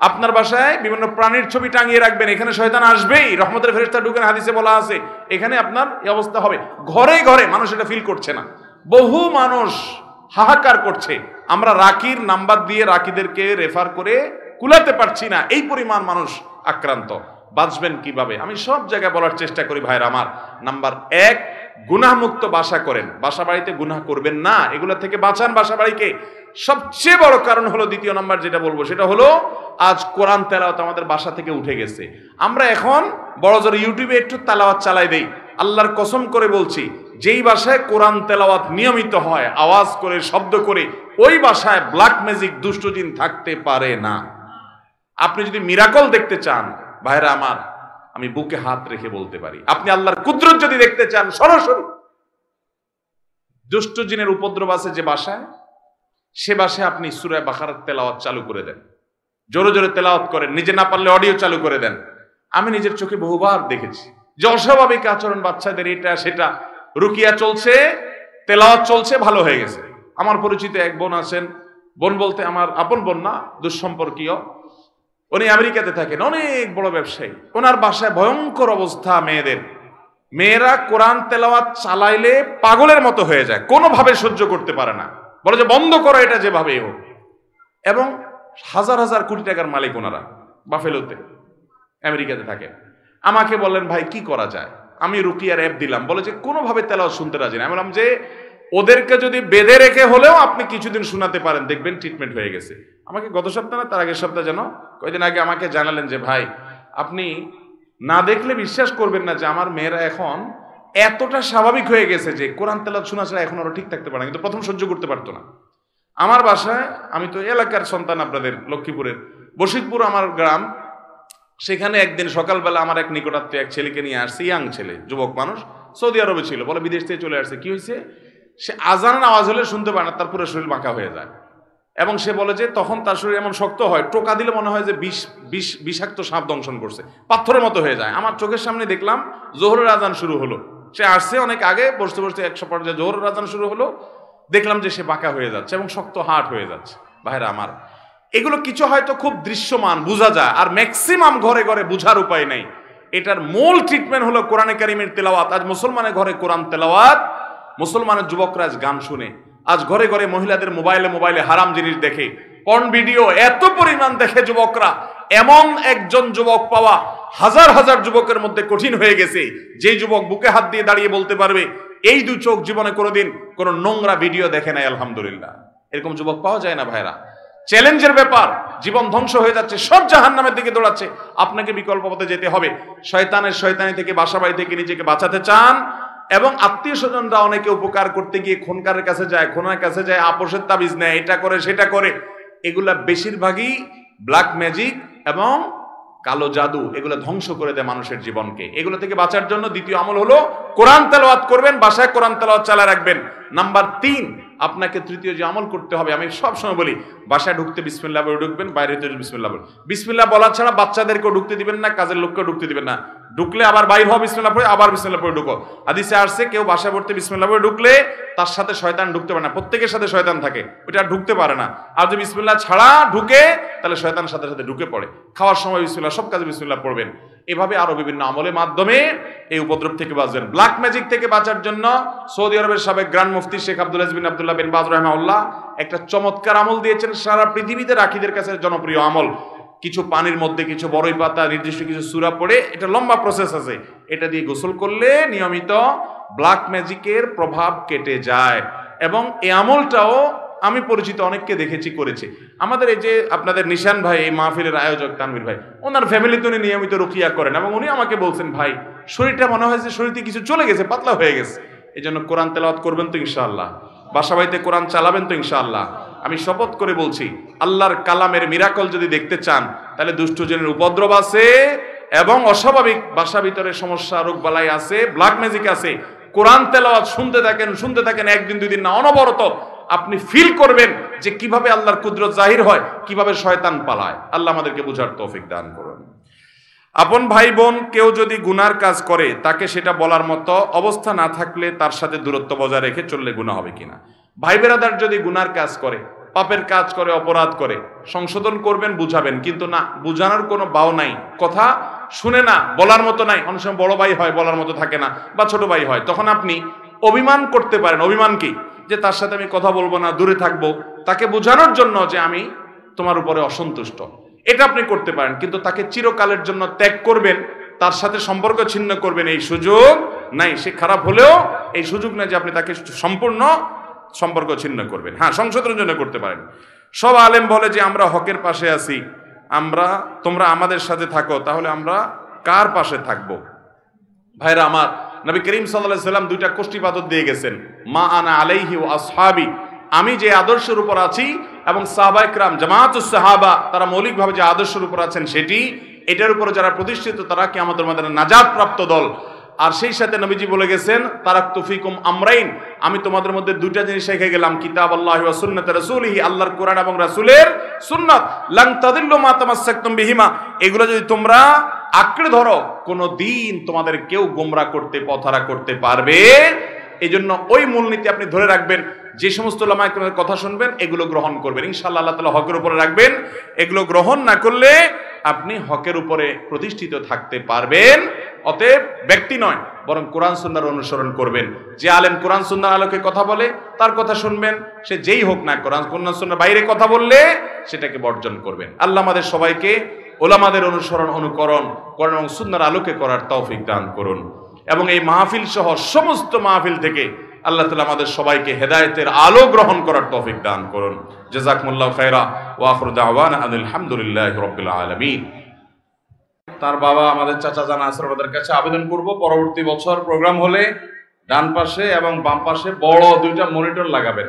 আপনার বাসায় বিভিন্ন প্রাণীর ছবি টাঙিয়ে রাখবেন, এখানে শয়তান আসবেই, রহমতের ফেরেশতা ঢুকেন, হাদিসে বলা আছে, এখানে আপনার এই অবস্থা হবে। ঘরে ঘরে মানুষ এটা ফিল করছে না, বহু মানুষ হাহাকার করছে। আমরা রাকির নাম্বার দিয়ে রাকিদেরকে রেফার করে কুলাতে পারছি না, এই পরিমাণ মানুষ আক্রান্ত। বাঁচবেন কিভাবে? আমি সব জায়গায় বলার চেষ্টা করি ভাইরা আমার। নাম্বার 1, গুনাহমুক্ত বাসা করেন, বাসা বাড়িতে গুনাহ করবেন না, এগুলা থেকে বাঁচান বাসা বাড়িকে। সবচেয়ে বড় কারণ হলো, দ্বিতীয় নাম্বার যেটা বলবো সেটা হলো, আজ কোরআন তেলাওয়াত আমাদের বাসা থেকে উঠে গেছে। আমরা এখন বড় জোর ইউটিউবে একটু তেলাওয়াত চালাই দেই। আল্লাহর কসম করে বলছি, যেই বাসায় কোরআন তেলাওয়াত নিয়মিত হয়, আওয়াজ করে, শব্দ করে, ওই বাসায় ব্ল্যাক ম্যাজিক, দুষ্ট জিন থাকতে পারে না। আপনি যদি মিরাকল দেখতে চান ভাইরা আমার, আমি বুকে হাত রেখে বলতে পারি, আপনি আল্লাহর কুদরত যদি দেখতে চান সরাসরি, দুষ্ট জিনের উপদ্রব আছে যে বাসায়, সে বাসায় আপনি সূরা বাকারার তেলাওয়াত চালু করে দেন, জোরে জোরে তেলাওয়াত করেন, নিজে না পারলে অডিও চালু করে দেন। আমি নিজের চোখে বহুবার দেখেছি যে অস্বাভাবিক আচরণ বাচ্চাদের, এটা সেটা। রুকিয়া চলছে, তেলাওয়াত চলছে, ভালো হয়ে গেছে। আমার পরিচিত এক বোন আছেন, বোন বলতে আমার আপন বোন না, দুঃসম্পর্কীয়। উনি আমেরিকাতে থাকেন, অনেক বড় ব্যবসায়ী। ওনার বাসায় ভয়ঙ্কর অবস্থা মেয়েদের। মেয়েরা কোরআন তেলাওয়াত চালাইলে পাগলের মতো হয়ে যায়, কোনোভাবে সহ্য করতে পারে না, বলে যে বন্ধ করো এটা যেভাবেই হোক। এবং হাজার হাজার কোটি টাকার মালিক ওনারা, বাফেলোতে আমেরিকাতে থাকেন। আমাকে বললেন ভাই কি করা যায়। আমি রুকিয়ার অ্যাপ দিলাম, বলে যে কোনোভাবে তেলাওয়াত শুনতে রাজি না। আমি বললাম যে ওদেরকে যদি বেঁধে রেখে হলেও আপনি কিছুদিন শোনাতে পারেন, দেখবেন ট্রিটমেন্ট হয়ে গেছে। আমাকে গত সপ্তাহ না তার আগের সপ্তাহ যেন কয়েকদিন আগে আমাকে জানালেন যে ভাই আপনি না দেখলে বিশ্বাস করবেন না যে আমার মেয়েরা এখন এতটা স্বাভাবিক হয়ে গেছে যে কোরআন তেলাওয়াত শোনা ছাড়া এখন আরো ঠিক থাকতে পারে না, কিন্তু প্রথম সহ্য করতে পারতো না। আমার বাসায়, আমি তো এলাকার সন্তান আপনাদের, লক্ষ্মীপুরের বশিকপুর আমার গ্রাম, সেখানে একদিন সকালবেলা আমার এক নিকটাত্মীয় এক ছেলেকে নিয়ে আসছে, ইয়াং ছেলে, যুবক মানুষ, সৌদি আরবে ছিল, বলে বিদেশ থেকে চলে আসছে। কি হয়েছে, সে আজানের আওয়াজ হলে শুনতে পারে না, তার পুরো শরীর বাঁকা হয়ে যায়। এবং সে বলে যে তখন তার শরীর এমন শক্ত হয়, টোকা দিলে মনে হয় যে বিষাক্ত সাপ দংশন করছে, পাথরের মতো হয়ে যায়। আমার চোখের সামনে দেখলাম জোহরের আজান শুরু হলো, সে আসছে অনেক আগে, বসতে বসতে 100 পর্যায়ে জোহরের আজান শুরু হলো, দেখলাম যে সে বাঁকা হয়ে যাচ্ছে এবং শক্ত হাট হয়ে যাচ্ছে। ভাইরা আমার, এগুলো কিছু হয়তো খুব দৃশ্যমান বোঝা যায়, আর ম্যাক্সিমাম ঘরে ঘরে বোঝার উপায় নাই। এটার মূল ট্রিটমেন্ট হলো কোরআনে কারিমের তেলাওয়াত। আজ মুসলমানের ঘরে কোরআন তেলাওয়াত, মুসলমানের যুবকরা আজ গান শুনে, আজ ঘরে ঘরে মহিলাদের মোবাইলে হারাম জিনিস দেখে, পর্ন ভিডিও এত পরিমাণ দেখে যুবকরা। এমন একজন যুবক পাওয়া হাজার হাজার যুবকের মধ্যে কঠিন হয়ে গেছে, যে যুবক বুকে হাত দিয়ে দাঁড়িয়ে বলতে পারবে এই দুই চোখ জীবনে কোনোদিন কোনো নোংরা ভিডিও দেখে নাই, আলহামদুলিল্লাহ। এরকম যুবক পাওয়া যায় না ভাইরা। চ্যালেঞ্জের ব্যাপার, জীবন ধ্বংস হয়ে যাচ্ছে, সব জাহান্নামের দিকে দৌড়াচ্ছে। আপনাকে বিকল্প পথে যেতে হবে। শয়তানি থেকে, বাসাবাড়ি থেকে নিজেকে বাঁচাতে চান, এবং আত্মীয় স্বজনরা অনেকে উপকার করতে গিয়ে খুনকারের কাছে যায়, খুনের কাছে যায়, আপোষের তাবিজ নেয়, এটা করে সেটা করে। এগুলা বেশিরভাগই ব্ল্যাক ম্যাজিক এবং কালো জাদু, এগুলো ধ্বংস করে দেয় মানুষের জীবনকে। এগুলো থেকে বাঁচার জন্য দ্বিতীয় আমল হলো কোরআন তেলাওয়াত করবেন, বাসায় কোরআন তেলাওয়াত চালিয়ে রাখবেন। নাম্বার 3, আপনাকে তৃতীয় যে আমল করতে হবে, আমি সবসময় বলি বাসায় ঢুকতে বিসমিল্লাহ বলে ঢুকবেন, বাইরে তো বিসমিল্লাহ বলে। বিসমিল্লাহ বলা ছাড়া বাচ্চাদেরকেও ঢুকতে দিবেন না, কাজের লোককেও ঢুকতে দিবেন না। ঢুকলে আবার বাইর হওয়া, বিসমিল্লাহ পড়ে আবার বিসমিল্লাহ পড়ে ঢুকো। হাদিসে আসছে কেউ বাসায় পড়তে বিসমিল্লাহ পড়ে ঢুকলে তার সাথে শয়তান ঢুকতে পারে না, প্রত্যেকের সাথে শয়তান থাকে, ওটা ঢুকতে পারে না। আর যদি বিসমিল্লাহ ছাড়া ঢুকে তাহলে শয়তানের সাথে সাথে ঢুকে পড়ে। খাওয়ার সময় বিসমিল্লাহ, সব কাজে বিসমিল্লাহ পড়বেন। এভাবে আরো বিভিন্ন আমলের মাধ্যমে এই উপদ্রব থেকে বাঁচবেন। ব্ল্যাক ম্যাজিক থেকে বাঁচার জন্য সৌদি আরবের সাবেক গ্র্যান্ড মুফতি শেখ আব্দুল আজিজ বিন আব্দুল্লাহ বিন বাজ রাহিমাহুল্লাহ একটা চমৎকার আমল দিয়েছেন, সারা পৃথিবীতে রাখীদের কাছে জনপ্রিয় আমল। কিছু পানির মধ্যে কিছু বড়ই পাতা, নির্দিষ্ট কিছু সূরা পড়ে, এটা লম্বা প্রসেস আছে, এটা দিয়ে গোসল করলে নিয়মিত ব্ল্যাক ম্যাজিকের প্রভাব কেটে যায়। এবং এই আমলটাও আমি পরিচিত অনেককে দেখেছি করেছে। আমাদের এই যে আপনাদের নিশান ভাই, এই মাহফিলের আয়োজক তানভীর ভাই, ওনার ফ্যামিলিতে উনি নিয়মিত রুকিয়া করেন, এবং উনি আমাকে বলছেন ভাই শরীরটা মনে হয় যে শরীরতে কিছু চলে গেছে, পাতলা হয়ে গেছে। এই জন্য কোরআন তেলাওয়াত করবেন তো ইনশাআল্লাহ, বাসা বাড়িতে কোরআন চালাবেন তো ইনশাআল্লাহ। আমি শপথ করে বলছি, আল্লাহর কালামের মিরাকল যদি দেখতে চান তাহলে দুষ্টজনের উপদ্রব আছে এবং অস্বাভাবিক বাসা ভিতরে সমস্যা, রোগ বালাই আছে, ব্ল্যাক ম্যাজিক আছে। কোরআন তেলাওয়াত শুনতে থাকেন, একদিন দুই দিন না, অনবরত আপনি ফিল করবেন যে কিভাবে আল্লাহর কুদরত জাহির হয়, কিভাবে শয়তান পালায়। আল্লাহ আমাদেরকে বুঝার তৌফিক দান করুন। আপন ভাই বোন কেউ যদি গুনার কাজ করে, তাকে সেটা বলার মতো অবস্থা না থাকলে তার সাথে দূরত্ব বজায় রেখে চললে গুনাহ হবে কিনা? ভাই বেরাদার যদি গুনার কাজ করে, পাপের কাজ করে, অপরাধ করে, সংশোধন করবেন, বুঝাবেন, কিন্তু না বুঝানোর কোনো বাও নাই, কথা শুনে না, বলার মতো নাই। অনেক সময় বড় ভাই হয়, বলার মতো থাকে না, বা ছোট ভাই হয়, তখন আপনি অভিমান করতে পারেন। অভিমান কি? যে তার সাথে আমি কথা বলবো না, দূরে থাকবো, তাকে বোঝানোর জন্য যে আমি তোমার উপরে অসন্তুষ্ট, এটা আপনি করতে পারেন। কিন্তু তাকে চিরকালের জন্য ত্যাগ করবেন, তার সাথে সম্পর্ক ছিন্ন করবেন, এই সুযোগ নাই। সে খারাপ হলেও এই সুযোগ নাই যে আপনি তাকে সম্পূর্ণ সম্পর্ক ছিন্ন করবেন। হ্যাঁ, সংশোধনের জন্য করতে পারেন। সব আলেম বলে যে আমরা হকের পাশে আছি, তোমরা আমাদের সাথে থাকো, তাহলে আমরা কার পাশে থাকবো? ভাইরা আমার, নবী করিম সাল্লাল্লাহু আলাইহি সাল্লাম দুইটা কষ্টিপাথর দিয়ে গেছেন, মা আনা আলাইহি ওয়া আসহাবি, আমি যে আদর্শের উপর আছি, এবং সাহাবায়ে কেরাম জামাতুস সাহাবা তারা মৌলিকভাবে যে আদর্শের উপর আছেন সেটি, এটার উপর যারা প্রতিষ্ঠিত তারা কিয়ামতের ময়দানে নাজাত প্রাপ্ত দল। আর সেই সাথে নবীজি বলে গেছেন, তারাকতু ফিকুম আমরাইন, আমি তোমাদের মধ্যে দুইটা জিনিস রেখে গেলাম, কিতাবাল্লাহি ওয়া সুন্নাত রাসূলিহি, আল্লাহর কোরআন এবং রাসূলের সুন্নাত, লান তাদিল্লু মা তামাসসাকতুম বিহিমা, এগুলো যদি তোমরা আঁকড়ে ধরো, কোনো দিন তোমাদের কেউ গোমরা করতে পথহারা করতে পারবে। এই জন্য ওই মূলনীতি আপনি ধরে রাখবেন। যে সমস্ত উলামায়ে কেরামের কথা শুনবেন এগুলো গ্রহণ করবেন, ইনশাআল্লাহ আল্লাহ তাআলা হকের উপরে রাখবেন। এগুলো গ্রহণ না করলে আপনি হকের উপরে প্রতিষ্ঠিত থাকতে পারবেন। অতএব ব্যক্তি নয়, বরং কোরআন সুন্নাহর অনুসরণ করবেন। যে আলেম কোরআন সুন্নাহর আলোকে কথা বলে তার কথা শুনবেন, সে যেই হোক না, কোরআন সুন্নাহর বাইরে কথা বললে সেটাকে বর্জন করবেন। আল্লাহ আমাদের সবাইকে উলামাদের অনুসরণ অনুকরণ কোরআন এবং সুন্নাহর আলোকে করার তৌফিক দান করুন, এবং এই মাহফিল সহ সমস্ত মাহফিল থেকে আল্লাহ তাআলা আমাদের সবাইকে হেদায়েতের আলো গ্রহণ করার তৌফিক দান করুন। জাযাকুমুল্লাহু খায়রা ওয়া আখিরু দাওয়ানা আলহামদুলিল্লাহি রাব্বিল আলামিন। তার বাবা আমাদের চাচা জান আসরাবাদের কাছে আবেদন করব, পরবর্তী বছর প্রোগ্রাম হলে ডান পাশে এবং বাম পাশে বড় দুইটা মনিটর লাগাবেন,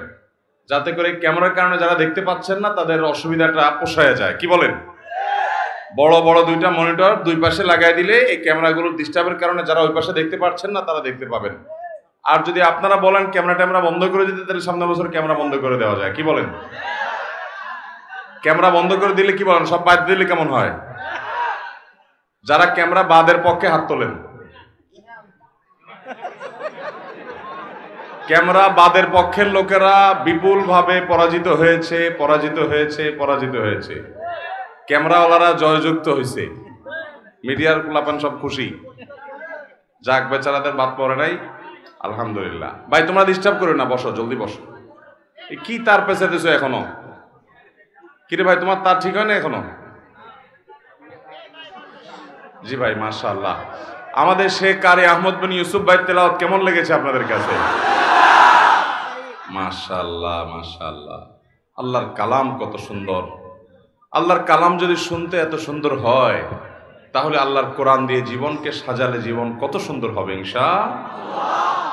যাতে করে ক্যামেরার কারণে যারা দেখতে পাচ্ছেন না তাদের অসুবিধাটা পোষায় যায়। কি বলেন? বড় বড় দুইটা মনিটর দুই পাশে লাগাই দিলে এই ক্যামেরাগুলোর ডিস্টার্বের কারণে যারা ওই পাশে দেখতে পাচ্ছেন না তারা দেখতে পাবেন। আর যদি আপনারা বলেন ক্যামেরা বন্ধ করে দিতে, তাহলে সামনের বছর ক্যামেরা বন্ধ করে দেওয়া যায়। কি বলেন? ক্যামেরা বন্ধ করে দিলে কি বলেন, সব বাদ দিলে কেমন হয়? যারা ক্যামেরা বাদের পক্ষে হাত তোলেন। ক্যামেরা বাদের পক্ষের লোকেরা বিপুল ভাবে পরাজিত হয়েছে, পরাজিত হয়েছে, পরাজিত হয়েছে। ক্যামেরাওয়ালারা জয়যুক্ত হয়েছে, মিডিয়ার পোলাপান সব খুশি। যাক, বেচারাদের বাদ পড়ে নাই, আলহামদুলিল্লাহ। ভাই তোমরা ডিস্টার্ব করো না, বসো, জলদি বসো। কি তার পেছে দিছো এখনো? কিরে ভাই, তোমার তার ঠিক হয় না এখনো? জি ভাই, মাশাআল্লাহ। আমাদের শেখ কারি আহমদ বিন ইউসুফ ভাই তেলাওয়াত কেমন লেগেছে আপনাদের কাছে? মাশাআল্লাহ, মাশাআল্লাহ। আল্লাহর কালাম কত সুন্দর। আল্লাহর কালাম যদি শুনতে এত সুন্দর হয়, তাহলে আল্লাহর কোরআন দিয়ে জীবনকে সাজালে জীবন কত সুন্দর হবে ইনশাআল্লাহ।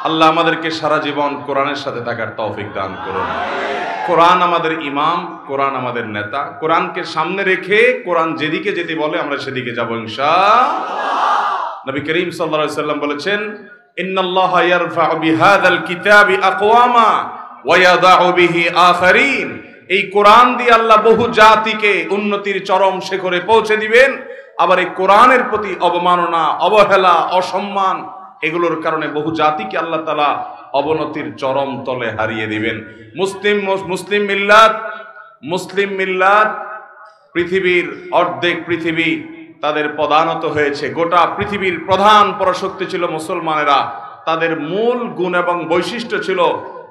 আল্লাহ আমাদেরকে সারা জীবন কোরআনের সাথে থাকার তৌফিক দান করুন। কোরআন আমাদের ইমাম, কোরআন আমাদের নেতা। কোরআনকে সামনে রেখে কোরআন যেদিকে যেতে বলে আমরা সেদিকে যাব ইনশাআল্লাহ। নবী করিম সাল্লাল্লাহু আলাইহি ওয়াসাল্লাম বলেছেন, ইন্নাল্লাহা ইয়ারফা'ু বিহাযাল কিতাবি আকওয়ামা ওয়া ইয়াদা'ু বিহি আখারিন। এই কোরআন দিয়ে আল্লাহ বহু জাতিকে উন্নতির চরম শিখরে পৌঁছে দিবেন। আবার এই কোরআনের প্রতি অবমাননা, অবহেলা, অসম্মান, এগুলোর কারণে বহু জাতিকে আল্লাহ তাআলা অবনতির চরম তলে হারিয়ে দিবেন। মুসলিম মিল্লাত পৃথিবীর অর্ধেক পৃথিবী তাদের পদানত হয়েছে। গোটা পৃথিবীর প্রধান পরাশক্তি ছিল মুসলমানেরা। তাদের মূল গুণ এবং বৈশিষ্ট্য ছিল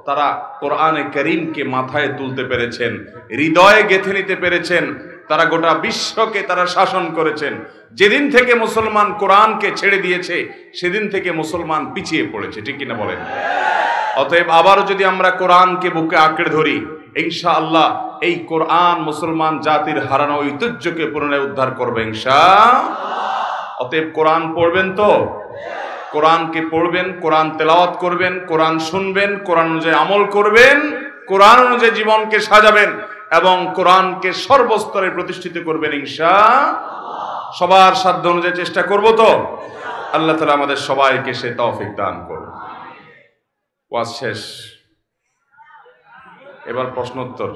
তারা কোরআনে কারীমকে মাথায় তুলতে পেরেছেন, হৃদয়ে গেঁথে নিতে পেরেছেন। তারা গোটা বিশ্বকে তারা শাসন করেছেন। যেদিন থেকে মুসলমান কোরআনকে ছেড়ে দিয়েছে সেদিন থেকে মুসলমান পিছিয়ে পড়েছে। ঠিক কিনা বলেন? অতএব আবারও যদি আমরা কোরআনকে বুকে আঁকড়ে ধরি, ইনশাআল্লাহ এই কোরআন মুসলমান জাতির হারানো ঐতিহ্যকে পুনরায় উদ্ধার করবে ইনশাআল্লাহ। অতএব কোরআন পড়বেন তো? কোরআনকে পড়বেন, কোরআন তেলাওয়াত করবেন, কোরআন শুনবেন, কোরআন অনুযায়ী আমল করবেন, কোরআন অনুযায়ী জীবনকে সাজাবেন এবং কোরআনকে সর্বস্তরে প্রতিষ্ঠিত করবেন ইনশাআল্লাহ। সবার সাধ্য অনুযায়ী চেষ্টা করব তো? আল্লাহ তাআলা আমাদের সবাইকে সে তৌফিক দান করুন। ওয়াজ শেষ, এবার প্রশ্নোত্তর।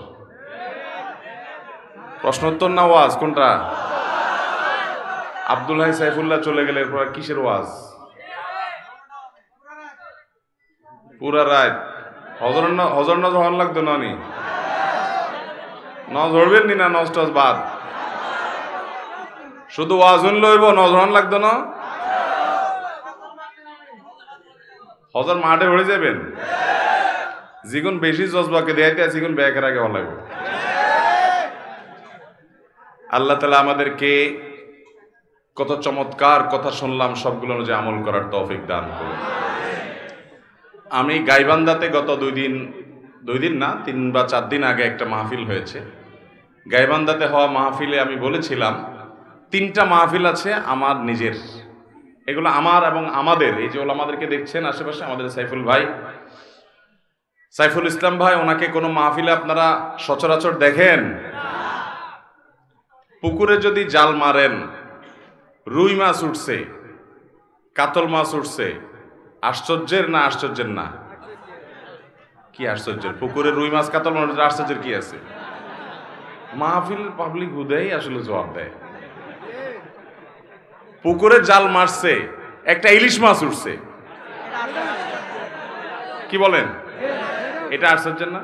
প্রশ্নোত্তর না ওয়াজ, কোনটা? আব্দুল হাই সাইফুল্লাহ চলে গেলে এরপর কিসের ওয়াজ? পুরা রাত হজর নজ হওয়ার লাগতো না? নজ ধরবেন নি না? নজ টজ বাদ, শুধু ওয়াজ লইব, নজ হওয়ার লাগতো না? হজর মাঠে ভরে যাবেন, যেগুন বেশি জজবাকে দেয়াইতে আছে সেগুন ব্যাগের আগে হলাইব। আল্লাহ তাআলা আমাদেরকে কত চমৎকার কথা শুনলাম, সবগুলো অনুযায়ী আমল করার তৌফিক দান করুন। আমি গাইবান্ধাতে গত দুই দিন না 3 বা 4 দিন আগে একটা মাহফিল হয়েছে। গাইবান্ধাতে হওয়া মাহফিলে আমি বলেছিলাম 3টা মাহফিল আছে আমার নিজের, এগুলো আমার এবং আমাদের। এই যে ওলামাদেরকে দেখছেন আশেপাশে, আমাদের সাইফুল ইসলাম ভাই, ওনাকে কোনো মাহফিলে আপনারা সচরাচর দেখেন? পুকুরে যদি জাল মারেন, রুই মাছ উঠছে, কাতল মাছ উঠছে, আশ্চর্যের না আশ্চর্যের না? কি আশ্চর্যের? পুকুরে রুই মাছ কাতল মাছ, আশ্চর্যের কি আছে? মাহফিল পাবলিক হুদাই আসলে জবাব দেয়। পুকুরে জাল মারছে, একটা ইলিশ মাছ উঠছে। কি বলেন? এটা আশ্চর্য না?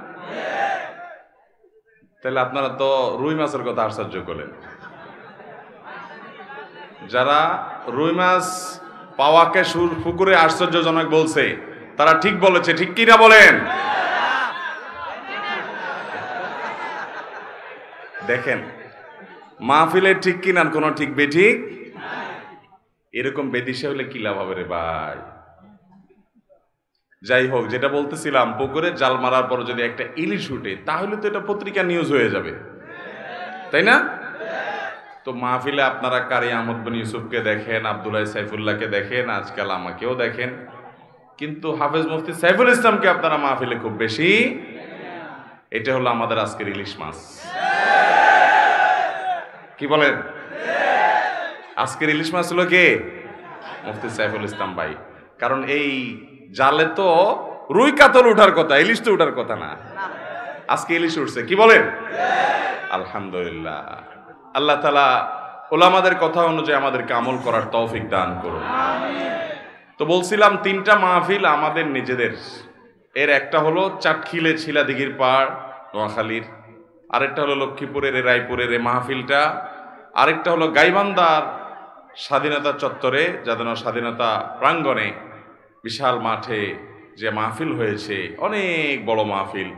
তাহলে আপনারা তো রুই মাছের কথা আশ্চর্য করলেন। যারা রুই মাছ পাওয়াকে পুকুরে আশ্চর্যজনক বলছে তারা ঠিক বলেছে, ঠিক কিনা বলেন? দেখেন মাহফিলে ঠিক কিনা কোনো ঠিক বেঠিক, এরকম বেদিশে হলে কি লাভ হবে রে ভাই? যাই হোক, যেটা বলতেছিলাম, পুকুরে জাল মারার পর যদি একটা ইলিশ উঠে তাহলে তো এটা পত্রিকা নিউজ হয়ে যাবে, তাই না? তো মাহফিলে আপনারা কারি আহমদ বিন ইউসুফকে দেখেন, আব্দুল্লাহ সাইফুল্লাহকে দেখেন, আজকাল আমাকেও দেখেন, কিন্তু হাফেজ মুফতি সাইফুল ইসলামকে আপনারা মাহফিলে খুব বেশি। এটা হলো আমাদের আজকের ইলিশ মাছ। কি বলেন? আজকের ইলিশ মাছ হলো কে? মুফতি সাইফুল ইসলাম ভাই। কারণ এই জালে তো রুই কাতল উঠার কথা, ইলিশ তো উঠার কথা না। আজকে ইলিশ উঠছে। কি বলেন? আলহামদুলিল্লাহ। আল্লাহ তাআলা ওলামাদের কথা অনুযায়ী আমাদেরকে আমল করার তৌফিক দান করুন। তো বলছিলাম তিনটা মাহফিল আমাদের নিজেদের। এর একটা হলো চাটখিলে ছিলাদিঘির পাড় নোয়াখালীর, আরেকটা হলো লক্ষ্মীপুরের রায়পুরের এই মাহফিলটা, আরেকটা হলো গাইবান্ধার স্বাধীনতা চত্বরে, যাদের স্বাধীনতা প্রাঙ্গণে বিশাল মাঠে যে মাহফিল হয়েছে, অনেক বড় মাহফিল।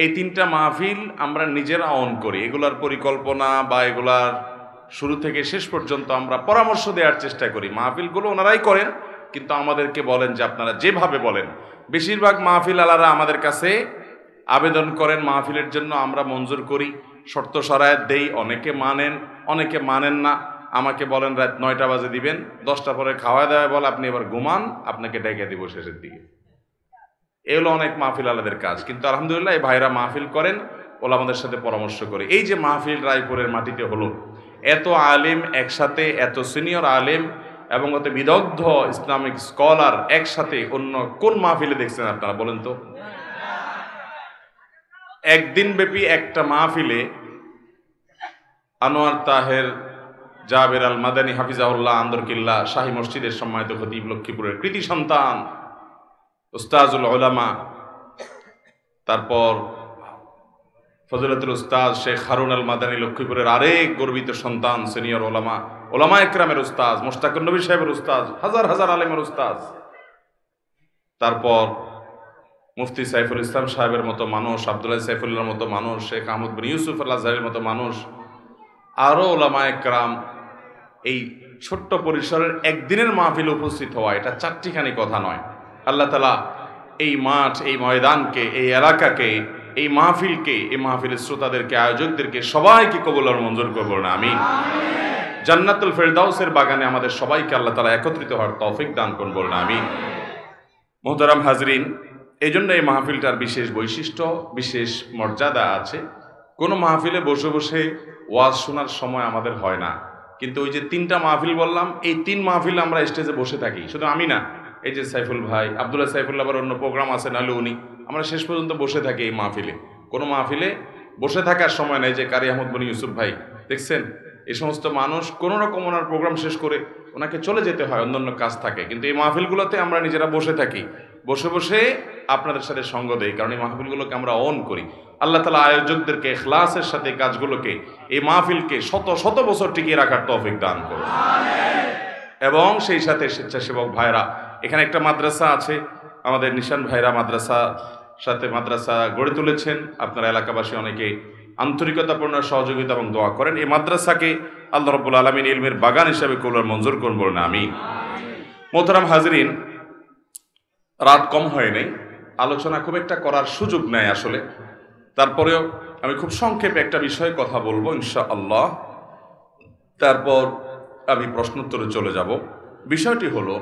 এই তিনটা মাহফিল আমরা নিজেরা অন করি। এগুলার পরিকল্পনা বা এগুলার শুরু থেকে শেষ পর্যন্ত আমরা পরামর্শ দেওয়ার চেষ্টা করি। মাহফিলগুলো ওনারাই করেন, কিন্তু আমাদেরকে বলেন যে আপনারা যেভাবে বলেন। বেশিরভাগ মাহফিল আলারা আমাদের কাছে আবেদন করেন মাহফিলের জন্য, আমরা মঞ্জুর করি, শর্ত শরায়েত দেই। অনেকে মানেন, অনেকে মানেন না। আমাকে বলেন রাত 9টা বাজে দিবেন, 10টা পরে খাওয়া দাওয়া বল আপনি এবার ঘুমান, আপনাকে ডেকে দিব শেষের দিকে। এগুলো অনেক মাহফিল আলাদের কাজ। কিন্তু আলহামদুলিল্লাহ এই ভাইরা মাহফিল করেন, ওলা আমাদের সাথে পরামর্শ করে। এই যে মাহফিল রায়পুরের মাটিতে হলো, এত আলেম একসাথে, এত সিনিয়র আলেম এবং অত বিদগ্ধ ইসলামিক স্কলার একসাথে অন্য কোন মাহফিলে দেখছেন আপনারা বলেন তো? একদিন ব্যাপী একটা মাহফিলে আনোয়ার তাহের জাবের আল মাদানী হাফিজাহুল্লাহ আন্দরকিল্লা শাহী মসজিদের সম্মানিত খতিব, লক্ষ্মীপুরের কৃতি সন্তান উস্তাজুল উলামা, তারপর ফজিলতুল উস্তাজ শেখ হারুন আল মাদানী, লক্ষ্মীপুরের আরেক গর্বিত সন্তান, সিনিয়র ওলামা, ওলামা একরামের উস্তাজ, মোশতাকুন নবী সাহেবের উস্তাজ, হাজার হাজার আলেমের উস্তাজ, তারপর মুফতি সাইফুল ইসলাম সাহেবের মতো মানুষ, আব্দুল্লাহ সাইফুল্লাহর মতো মানুষ, শেখ আহমদ বিন ইউসুফ আল আজহারের মতো মানুষ, আরও ওলামা একরাম। এই ছোট্ট পরিসরের একদিনের মাহফিল উপস্থিত হওয়া, এটা চারটিখানি কথা নয়। আল্লাহ তাআলা এই মাঠ, এই ময়দানকে, এই এলাকাকে, এই মাহফিলকে, এই মাহফিলের শ্রোতাদেরকে, আয়োজকদেরকে সবাইকে কবুল আর মঞ্জুর করবেন না। আমিন। জান্নাতুল ফেরদাউসের বাগানে আমাদের সবাইকে আল্লাহ তাআলা একত্রিত হওয়ার তৌফিক দান করুন, বলুন আমিন। মুহতারাম হাজরিন, এই জন্য এই মাহফিলটার বিশেষ বৈশিষ্ট্য, বিশেষ মর্যাদা আছে। কোনো মাহফিলে বসে বসে ওয়াজ শোনার সময় আমাদের হয় না, কিন্তু ওই যে তিনটা মাহফিল বললাম, এই তিন মাহফিল আমরা স্টেজে বসে থাকি। শুধু আমি না, এই যে সাইফুল ভাই, আব্দুল্লাহ সাইফুল্লাহ, আবার অন্য প্রোগ্রাম আছে নাহলে উনি, আমরা শেষ পর্যন্ত বসে থাকি এই মাহফিলে। কোনো মাহফিলে বসে থাকার সময় নেই। যে কারি আহমদ বিন ইউসুফ ভাই দেখছেন, এই সমস্ত মানুষ কোনো রকম ওনার প্রোগ্রাম শেষ করে ওনাকে চলে যেতে হয়, অন্যান্য কাজ থাকে, কিন্তু এই মাহফিলগুলোতে আমরা নিজেরা বসে থাকি, বসে বসে আপনাদের সাথে সঙ্গ দেই, কারণ এই মাহফিলগুলোকে আমরা অন করি। আল্লাহ তাআলা আয়োজকদেরকে ইখলাসের সাথে কাজগুলোকে, এই মাহফিলকে শত শত বছর টিকিয়ে রাখার তৌফিক দান করুন। এবং সেই সাথে স্বেচ্ছাসেবক ভাইরা, এখানে একটা মাদ্রাসা আছে, আমাদের নিশান ভাইরা মাদ্রাসা গড়ে তুলেছেন। আপনারা এলাকাবাসী অনেকে আন্তরিকতাপূর্ণ সহযোগিতা এবং দোয়া করেন। এই মাদ্রাসাকে আল্লাহ রাব্বুল আলামিন ইলমের বাগান হিসেবে কবুল মঞ্জুর করুন, বলুন আমিন। মোহতারাম হাজরিন, রাত কম হয় নাই, আলোচনা খুব একটা করার সুযোগ নেই আসলে। তারপরেও আমি খুব সংক্ষেপে একটা বিষয়ে কথা বলবো ইনশাআল্লাহ, তারপর আমি প্রশ্নোত্তরে চলে যাব। বিষয়টি হলো